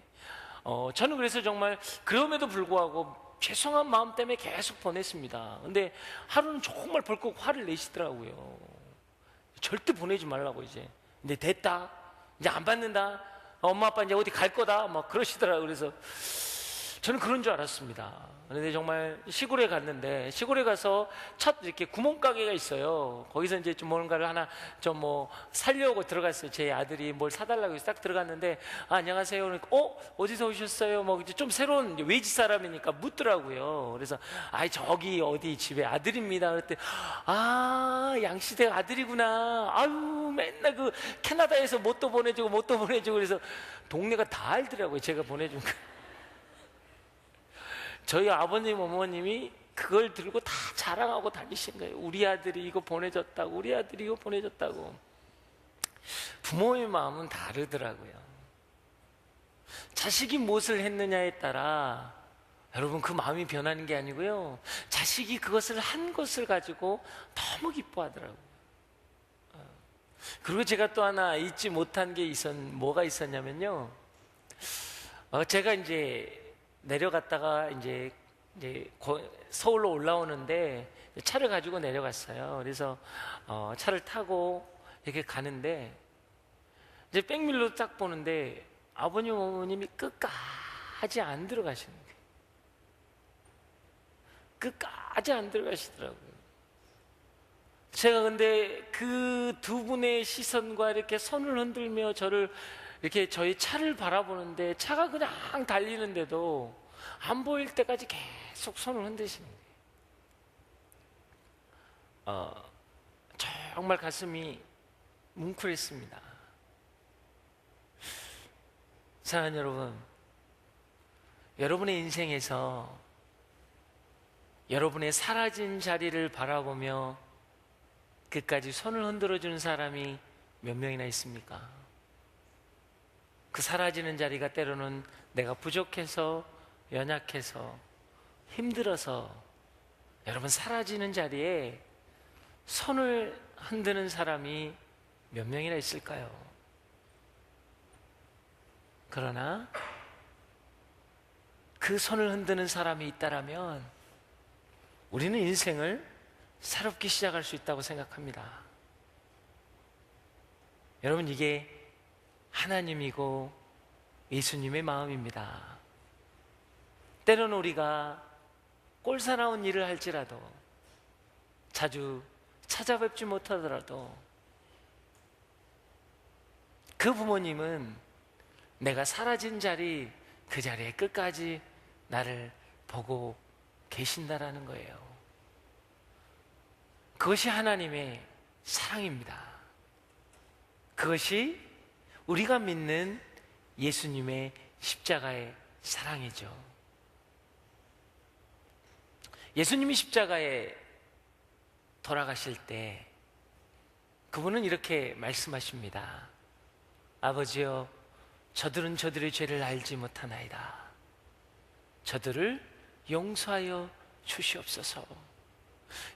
저는 그래서 정말 그럼에도 불구하고 죄송한 마음 때문에 계속 보냈습니다. 근데 하루는 정말 벌컥 화를 내시더라고요. 절대 보내지 말라고 이제. 근데 됐다. 이제 안 받는다. 엄마 아빠 이제 어디 갈 거다. 막 그러시더라고요. 그래서 저는 그런 줄 알았습니다. 그런데 정말 시골에 갔는데, 시골에 가서 첫 이렇게 구멍가게가 있어요. 거기서 이제 좀 뭔가를 하나 좀 살려고 들어갔어요. 제 아들이 뭘 사달라고 해서 딱 들어갔는데, 안녕하세요. 그러니까 어디서 오셨어요? 이제 좀 새로운 외지 사람이니까 묻더라고요. 그래서 저기 어디 집에 아들입니다. 그랬더니 양씨댁 아들이구나. 아유, 맨날 그 캐나다에서 뭣도 보내주고 그래서 동네가 다 알더라고요. 제가 보내준 거. 저희 아버님 어머님이 그걸 들고 다 자랑하고 다니신 거예요. 우리 아들이 이거 보내줬다고, 우리 아들이 이거 보내줬다고. 부모의 마음은 다르더라고요. 자식이 무엇을 했느냐에 따라 여러분 그 마음이 변하는 게 아니고요, 자식이 그것을 한 것을 가지고 너무 기뻐하더라고요. 그리고 제가 또 하나 잊지 못한 게 뭐가 있었냐면요, 제가 이제 내려갔다가 이제 서울로 올라오는데 차를 가지고 내려갔어요. 그래서 차를 타고 이렇게 가는데 이제 백밀로 딱 보는데 아버님 어머님이 끝까지 안 들어가시는 거예요. 끝까지 안 들어가시더라고요. 제가 근데 그 두 분의 시선과 이렇게 손을 흔들며 저를 이렇게 저희 차를 바라보는데, 차가 그냥 달리는데도 안 보일 때까지 계속 손을 흔드시는 거예요. 정말 가슴이 뭉클했습니다. 사랑하는 여러분, 여러분의 인생에서 여러분의 사라진 자리를 바라보며 끝까지 손을 흔들어주는 사람이 몇 명이나 있습니까? 그 사라지는 자리가 때로는 내가 부족해서, 연약해서, 힘들어서 여러분 사라지는 자리에 손을 흔드는 사람이 몇 명이나 있을까요? 그러나 그 손을 흔드는 사람이 있다라면 우리는 인생을 새롭게 시작할 수 있다고 생각합니다. 여러분, 이게 하나님이고 예수님의 마음입니다. 때로는 우리가 꼴사나운 일을 할지라도, 자주 찾아뵙지 못하더라도 그 부모님은 내가 사라진 자리, 그 자리에 끝까지 나를 보고 계신다라는 거예요. 그것이 하나님의 사랑입니다. 그것이 우리가 믿는 예수님의 십자가의 사랑이죠. 예수님이 십자가에 돌아가실 때 그분은 이렇게 말씀하십니다. 아버지여, 저들은 저들의 죄를 알지 못하나이다. 저들을 용서하여 주시옵소서.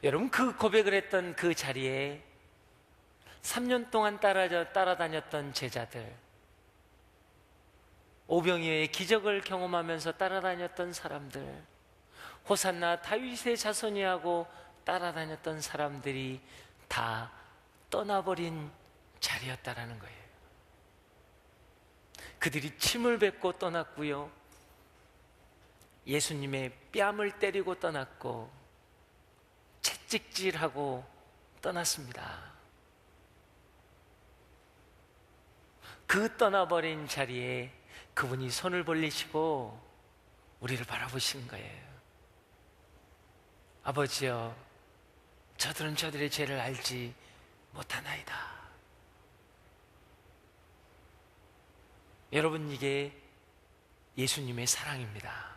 여러분, 그 고백을 했던 그 자리에 3년 동안 따라다녔던 제자들, 오병이어의 기적을 경험하면서 따라다녔던 사람들, 호산나 다윗의 자손이하고 따라다녔던 사람들이 다 떠나버린 자리였다라는 거예요. 그들이 침을 뱉고 떠났고요, 예수님의 뺨을 때리고 떠났고 채찍질하고 떠났습니다. 그 떠나버린 자리에 그분이 손을 벌리시고 우리를 바라보시는 거예요. 아버지여, 저들은 저들의 죄를 알지 못하나이다. 여러분, 이게 예수님의 사랑입니다.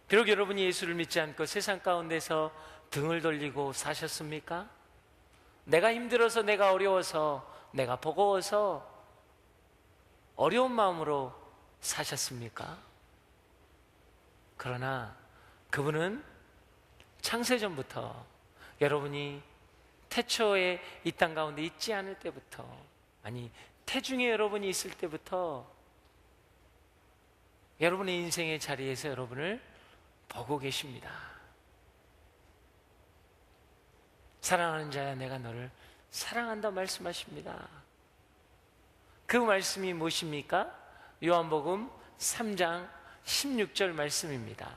비록 여러분이 예수를 믿지 않고 세상 가운데서 등을 돌리고 사셨습니까? 내가 힘들어서, 내가 어려워서, 내가 버거워서 어려운 마음으로 사셨습니까? 그러나 그분은 창세전부터, 여러분이 태초에 이 땅 가운데 있지 않을 때부터, 아니 태중에 여러분이 있을 때부터 여러분의 인생의 자리에서 여러분을 보고 계십니다. 사랑하는 자야, 내가 너를 사랑한다 말씀하십니다. 그 말씀이 무엇입니까? 요한복음 3장 16절 말씀입니다.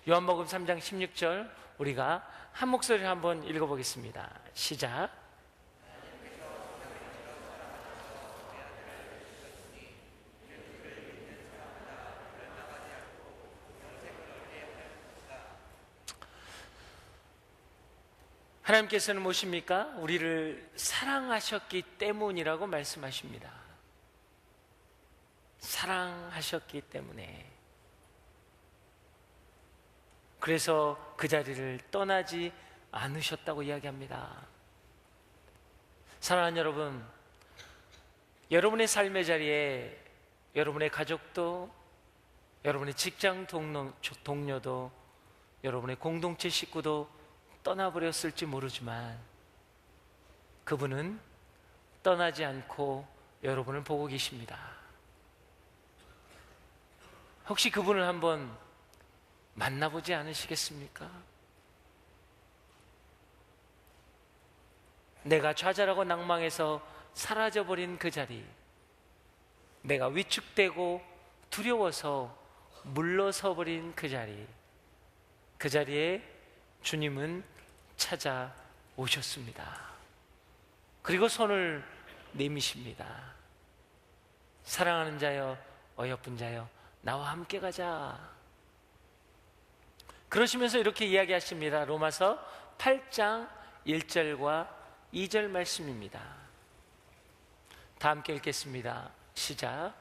요한복음 3장 16절 우리가 한 목소리로 한번 읽어보겠습니다. 시작. 하나님께서는 무엇입니까? 우리를 사랑하셨기 때문이라고 말씀하십니다. 사랑하셨기 때문에. 그래서 그 자리를 떠나지 않으셨다고 이야기합니다. 사랑하는 여러분, 여러분의 삶의 자리에 여러분의 가족도, 여러분의 직장 동료도, 여러분의 공동체 식구도 떠나버렸을지 모르지만 그분은 떠나지 않고 여러분을 보고 계십니다. 혹시 그분을 한번 만나보지 않으시겠습니까? 내가 좌절하고 낭망해서 사라져버린 그 자리, 내가 위축되고 두려워서 물러서버린 그 자리, 그 자리에 주님은 찾아오셨습니다. 그리고 손을 내미십니다. 사랑하는 자여, 어여쁜 자여, 나와 함께 가자. 그러시면서 이렇게 이야기하십니다. 로마서 8장 1절과 2절 말씀입니다. 다 함께 읽겠습니다. 시작.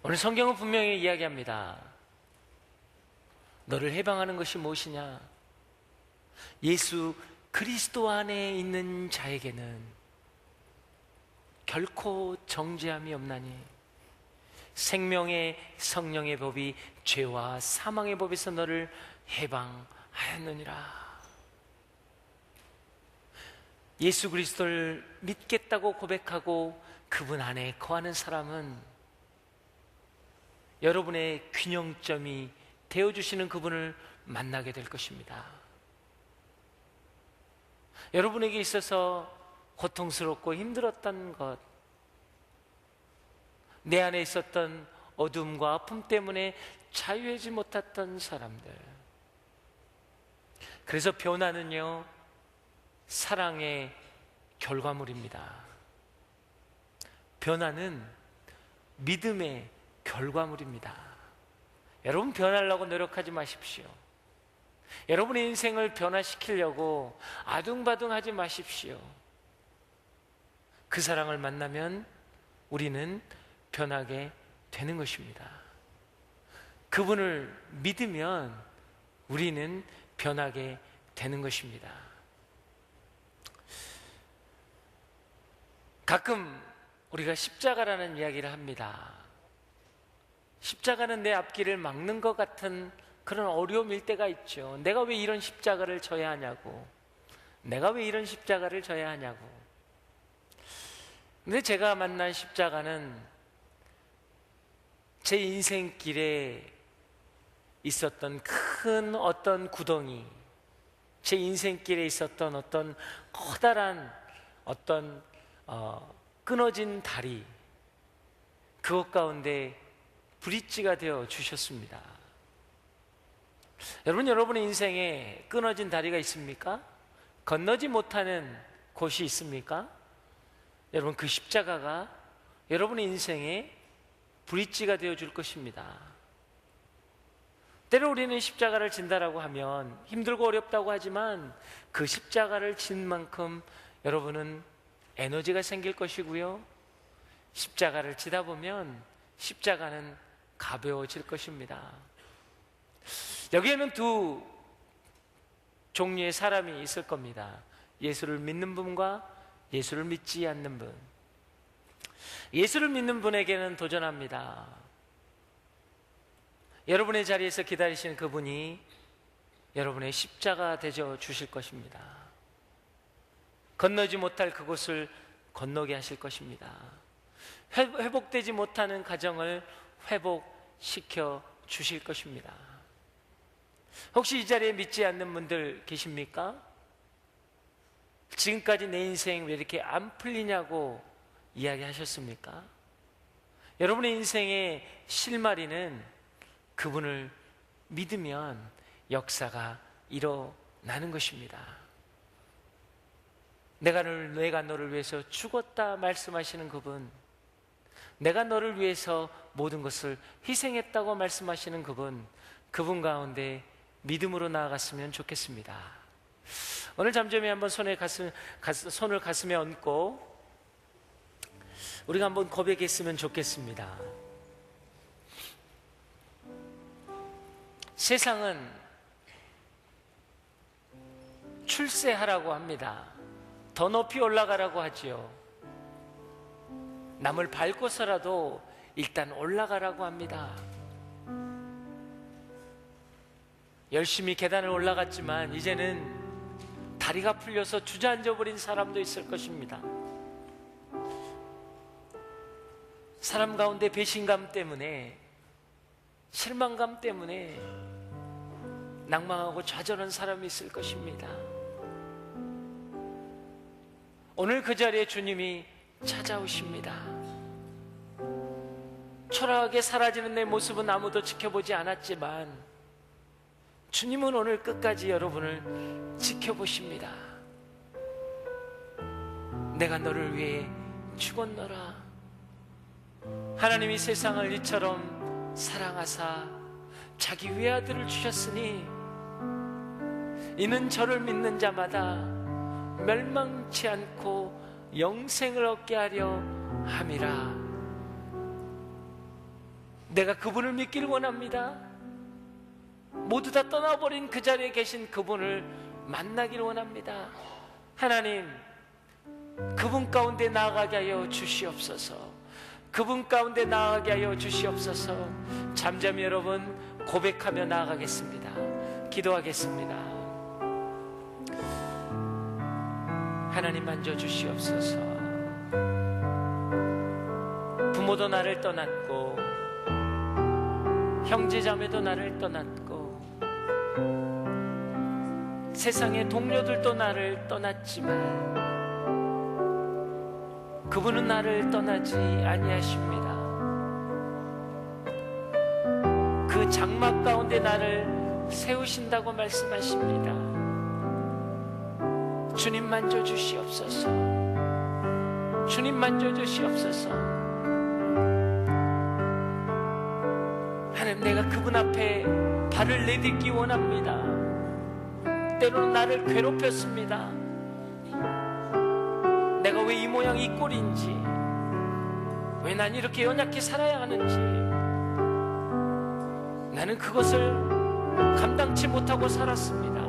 오늘 성경은 분명히 이야기합니다. 너를 해방하는 것이 무엇이냐? 예수 그리스도 안에 있는 자에게는 결코 정죄함이 없나니 생명의 성령의 법이 죄와 사망의 법에서 너를 해방하였느니라. 예수 그리스도를 믿겠다고 고백하고 그분 안에 거하는 사람은 여러분의 균형점이 되어주시는 그분을 만나게 될 것입니다. 여러분에게 있어서 고통스럽고 힘들었던 것, 내 안에 있었던 어둠과 아픔 때문에 자유하지 못했던 사람들, 그래서 변화는요, 사랑의 결과물입니다. 변화는 믿음의 결과물입니다. 여러분, 변하려고 노력하지 마십시오. 여러분의 인생을 변화시키려고 아둥바둥하지 마십시오. 그 사랑을 만나면 우리는 변하게 되는 것입니다. 그분을 믿으면 우리는 변하게 되는 것입니다. 가끔 우리가 십자가라는 이야기를 합니다. 십자가는 내 앞길을 막는 것 같은 그런 어려움일 때가 있죠. 내가 왜 이런 십자가를 져야 하냐고, 내가 왜 이런 십자가를 져야 하냐고. 근데 제가 만난 십자가는 제 인생길에 있었던 큰 어떤 구덩이, 제 인생길에 있었던 어떤 커다란 어떤 끊어진 다리, 그것 가운데 브릿지가 되어 주셨습니다. 여러분, 여러분의 인생에 끊어진 다리가 있습니까? 건너지 못하는 곳이 있습니까? 여러분, 그 십자가가 여러분의 인생에 브릿지가 되어 줄 것입니다. 때로 우리는 십자가를 진다라고 하면 힘들고 어렵다고 하지만 그 십자가를 진 만큼 여러분은 에너지가 생길 것이고요, 십자가를 지다 보면 십자가는 가벼워질 것입니다. 여기에는 두 종류의 사람이 있을 겁니다. 예수를 믿는 분과 예수를 믿지 않는 분. 예수를 믿는 분에게는 도전합니다. 여러분의 자리에서 기다리시는 그분이 여러분의 십자가 되어 주실 것입니다. 건너지 못할 그곳을 건너게 하실 것입니다. 회복되지 못하는 가정을 회복시켜 주실 것입니다. 혹시 이 자리에 믿지 않는 분들 계십니까? 지금까지 내 인생 왜 이렇게 안 풀리냐고 이야기하셨습니까? 여러분의 인생의 실마리는 그분을 믿으면 역사가 일어나는 것입니다. 내가 너를 위해서 죽었다 말씀하시는 그분, 내가 너를 위해서 모든 것을 희생했다고 말씀하시는 그분 가운데 믿음으로 나아갔으면 좋겠습니다. 오늘 잠잠히 한번 손을 가슴에 얹고 우리가 한번 고백했으면 좋겠습니다. 세상은 출세하라고 합니다. 더 높이 올라가라고 하지요. 남을 밟고서라도 일단 올라가라고 합니다. 열심히 계단을 올라갔지만 이제는 다리가 풀려서 주저앉아 버린 사람도 있을 것입니다. 사람 가운데 배신감 때문에, 실망감 때문에 낭망하고 좌절한 사람이 있을 것입니다. 오늘 그 자리에 주님이 찾아오십니다. 초라하게 사라지는 내 모습은 아무도 지켜보지 않았지만 주님은 오늘 끝까지 여러분을 지켜보십니다. 내가 너를 위해 죽었노라. 하나님이 세상을 이처럼 사랑하사 자기 외아들을 주셨으니 이는 저를 믿는 자마다 멸망치 않고 영생을 얻게 하려 함이라. 내가 그분을 믿기를 원합니다. 모두 다 떠나버린 그 자리에 계신 그분을 만나기를 원합니다. 하나님, 그분 가운데 나아가게 하여 주시옵소서. 그분 가운데 나아가게 하여 주시옵소서. 잠잠히 여러분 고백하며 나아가겠습니다. 기도하겠습니다. 하나님, 만져주시옵소서. 부모도 나를 떠났고 형제자매도 나를 떠났고 세상의 동료들도 나를 떠났지만 그분은 나를 떠나지 아니하십니다. 그 장막 가운데 나를 세우신다고 말씀하십니다. 주님 만져주시옵소서. 주님 만져주시옵소서. 하나님, 내가 그분 앞에 발을 내딛기 원합니다. 때로는 나를 괴롭혔습니다. 내가 왜 이 모양 이 꼴인지, 왜 난 이렇게 연약해 살아야 하는지, 나는 그것을 감당치 못하고 살았습니다.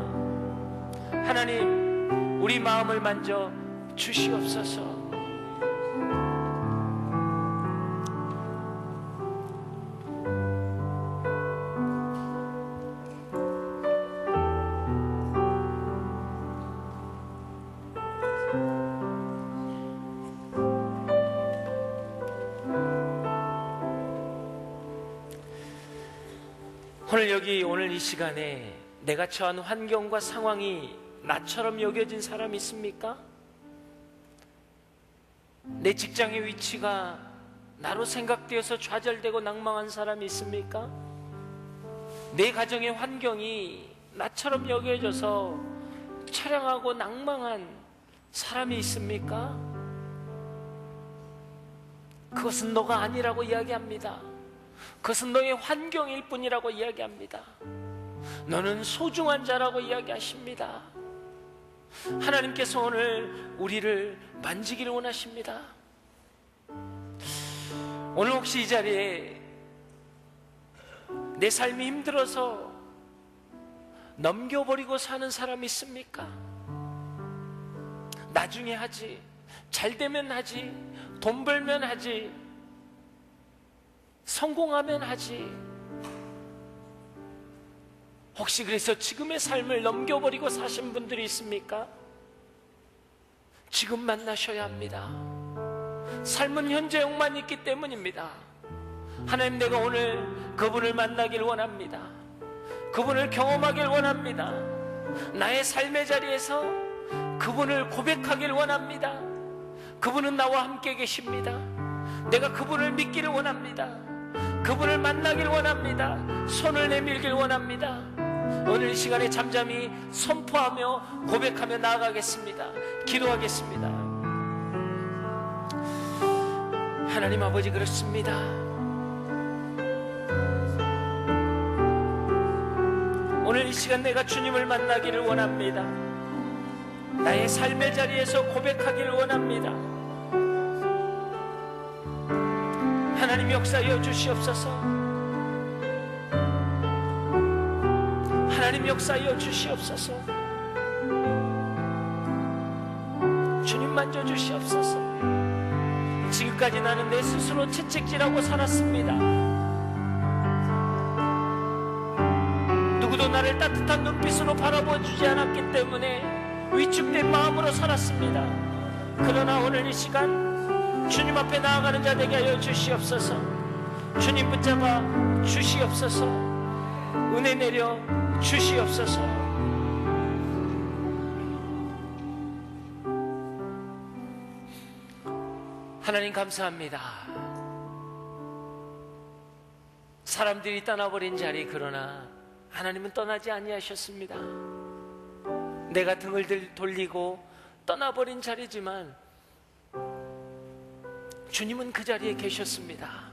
하나님, 우리 마음을 만져 주시옵소서. 오늘 이 시간에 내가 처한 환경과 상황이 나처럼 여겨진 사람 있습니까? 내 직장의 위치가 나로 생각되어서 좌절되고 낭망한 사람이 있습니까? 내 가정의 환경이 나처럼 여겨져서 처량하고 낭망한 사람이 있습니까? 그것은 너가 아니라고 이야기합니다. 그것은 너의 환경일 뿐이라고 이야기합니다. 너는 소중한 자라고 이야기하십니다. 하나님께서 오늘 우리를 만지기를 원하십니다. 오늘 혹시 이 자리에 내 삶이 힘들어서 넘겨버리고 사는 사람 있습니까? 나중에 하지, 잘 되면 하지, 돈 벌면 하지, 성공하면 하지. 혹시 그래서 지금의 삶을 넘겨버리고 사신 분들이 있습니까? 지금 만나셔야 합니다. 삶은 현재형만 있기 때문입니다. 하나님, 내가 오늘 그분을 만나길 원합니다. 그분을 경험하길 원합니다. 나의 삶의 자리에서 그분을 고백하길 원합니다. 그분은 나와 함께 계십니다. 내가 그분을 믿기를 원합니다. 그분을 만나길 원합니다. 손을 내밀길 원합니다. 오늘 이 시간에 잠잠히 선포하며 고백하며 나아가겠습니다. 기도하겠습니다. 하나님 아버지, 그렇습니다. 오늘 이 시간 내가 주님을 만나기를 원합니다. 나의 삶의 자리에서 고백하기를 원합니다. 하나님 역사하여 주시옵소서. 하나님 역사하여 주시옵소서. 주님 만져 주시옵소서. 지금까지 나는 내 스스로 채찍질하고 살았습니다. 누구도 나를 따뜻한 눈빛으로 바라보주지 않았기 때문에 위축된 마음으로 살았습니다. 그러나 오늘 이 시간 주님 앞에 나아가는 자 되게 하여 주시옵소서. 주님 붙잡아 주시옵소서. 은혜 내려 주시옵소서. 하나님 감사합니다. 사람들이 떠나버린 자리, 그러나 하나님은 떠나지 아니하셨습니다. 내가 등을 돌리고 떠나버린 자리지만 주님은 그 자리에 계셨습니다.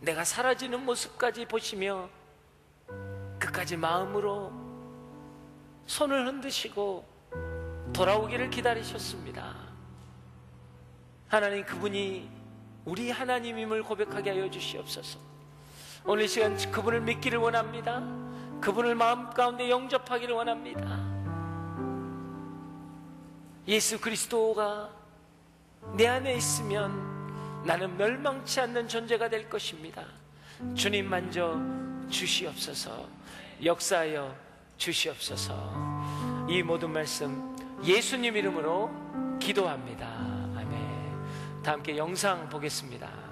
내가 사라지는 모습까지 보시며 끝까지 마음으로 손을 흔드시고 돌아오기를 기다리셨습니다. 하나님, 그분이 우리 하나님임을 고백하게 하여 주시옵소서. 오늘 이 시간 그분을 믿기를 원합니다. 그분을 마음 가운데 영접하기를 원합니다. 예수 그리스도가 내 안에 있으면 나는 멸망치 않는 존재가 될 것입니다. 주님 만져 주시옵소서. 역사하여 주시옵소서. 이 모든 말씀 예수님 이름으로 기도합니다. 아멘. 다 함께 영상 보겠습니다.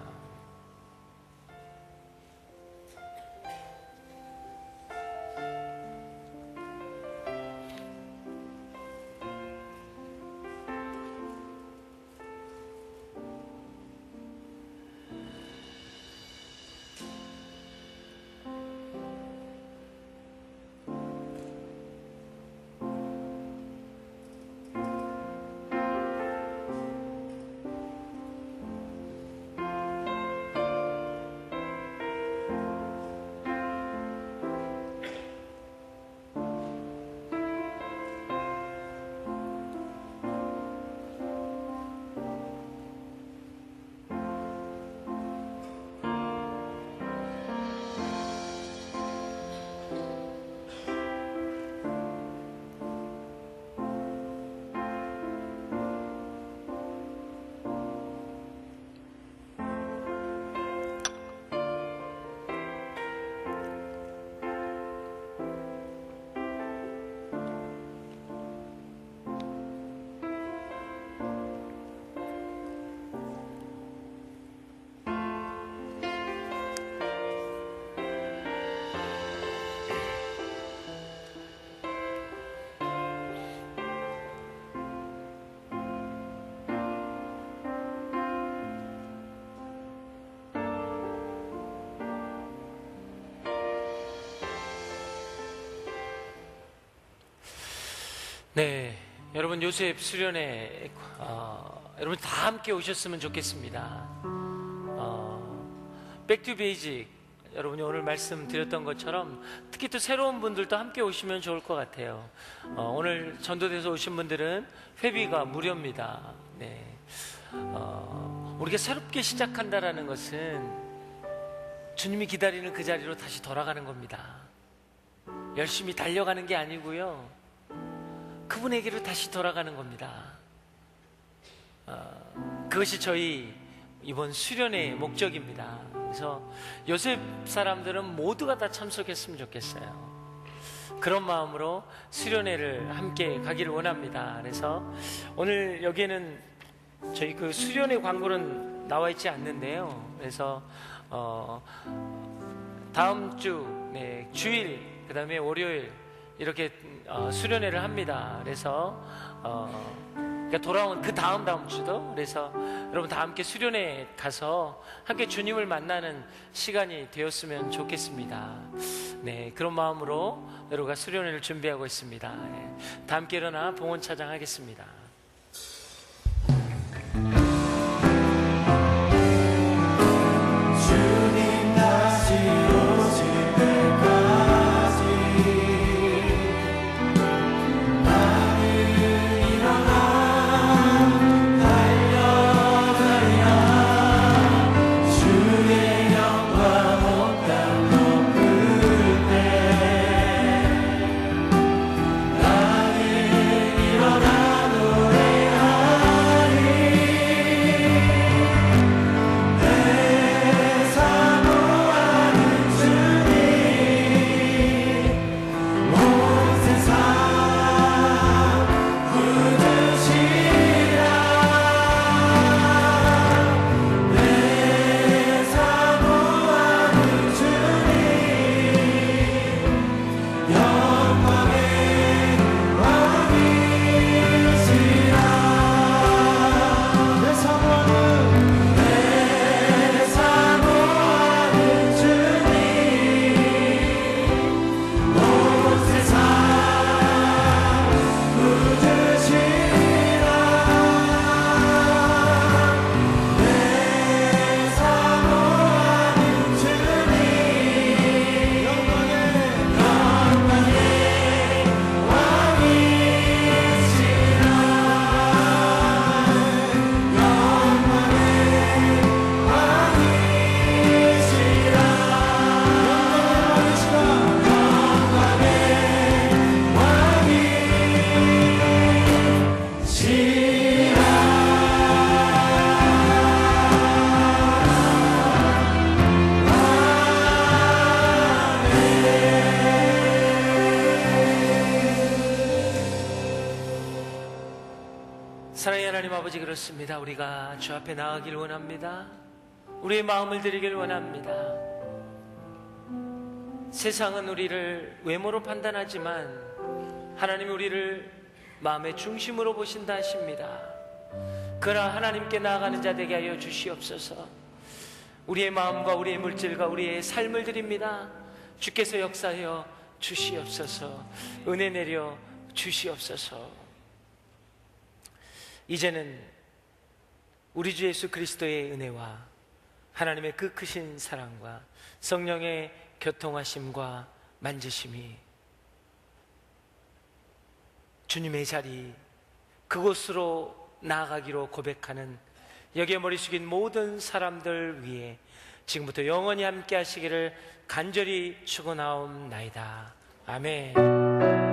네, 여러분 요셉 수련회 여러분 다 함께 오셨으면 좋겠습니다. 백투 베이직 여러분이 오늘 말씀드렸던 것처럼 특히 또 새로운 분들도 함께 오시면 좋을 것 같아요. 오늘 전도돼서 오신 분들은 회비가 무료입니다. 네, 우리가 새롭게 시작한다라는 것은 주님이 기다리는 그 자리로 다시 돌아가는 겁니다. 열심히 달려가는 게 아니고요, 그분에게로 다시 돌아가는 겁니다. 그것이 저희 이번 수련회의 목적입니다. 그래서 요셉 사람들은 모두가 다 참석했으면 좋겠어요. 그런 마음으로 수련회를 함께 가기를 원합니다. 그래서 오늘 여기에는 저희 그 수련회 광고는 나와 있지 않는데요. 그래서 다음 주 주일, 그 다음에 월요일 이렇게 수련회를 합니다. 그래서 그러니까 돌아온 그 다음 주도, 그래서 여러분 다 함께 수련회 가서 함께 주님을 만나는 시간이 되었으면 좋겠습니다. 네, 그런 마음으로 여러분과 수련회를 준비하고 있습니다. 네, 다 함께 일어나 봉헌 찬양하겠습니다. 주님 다시 오실 때까지 나는 일어나 달려가야 주의 영광 온 땅 덮을 때 나는 일어나 노래하리 내 사모하는 주님 온 세상 부르시라 내 사모하는 주님 영광의 왕이시라 내 사모하는 주님 온 세상 부르시라 내 사모하는 주님 영광의 왕이시라 사랑의 하나님 아버지, 그렇습니다. 우리가 주 앞에 나아가길 원합니다. 우리의 마음을 드리길 원합니다. 세상은 우리를 외모로 판단하지만 하나님이 우리를 마음의 중심으로 보신다 하십니다. 그러나 하나님께 나아가는 자 되게 하여 주시옵소서. 우리의 마음과 우리의 물질과 우리의 삶을 드립니다. 주께서 역사하여 주시옵소서. 은혜 내려 주시옵소서. 이제는 우리 주 예수 그리스도의 은혜와 하나님의 그 크신 사랑과 성령의 교통하심과 만지심이 주님의 자리, 그곳으로 나아가기로 고백하는 여기에 머리 숙인 모든 사람들 위해 지금부터 영원히 함께 하시기를 간절히 축원하옵나이다. 아멘.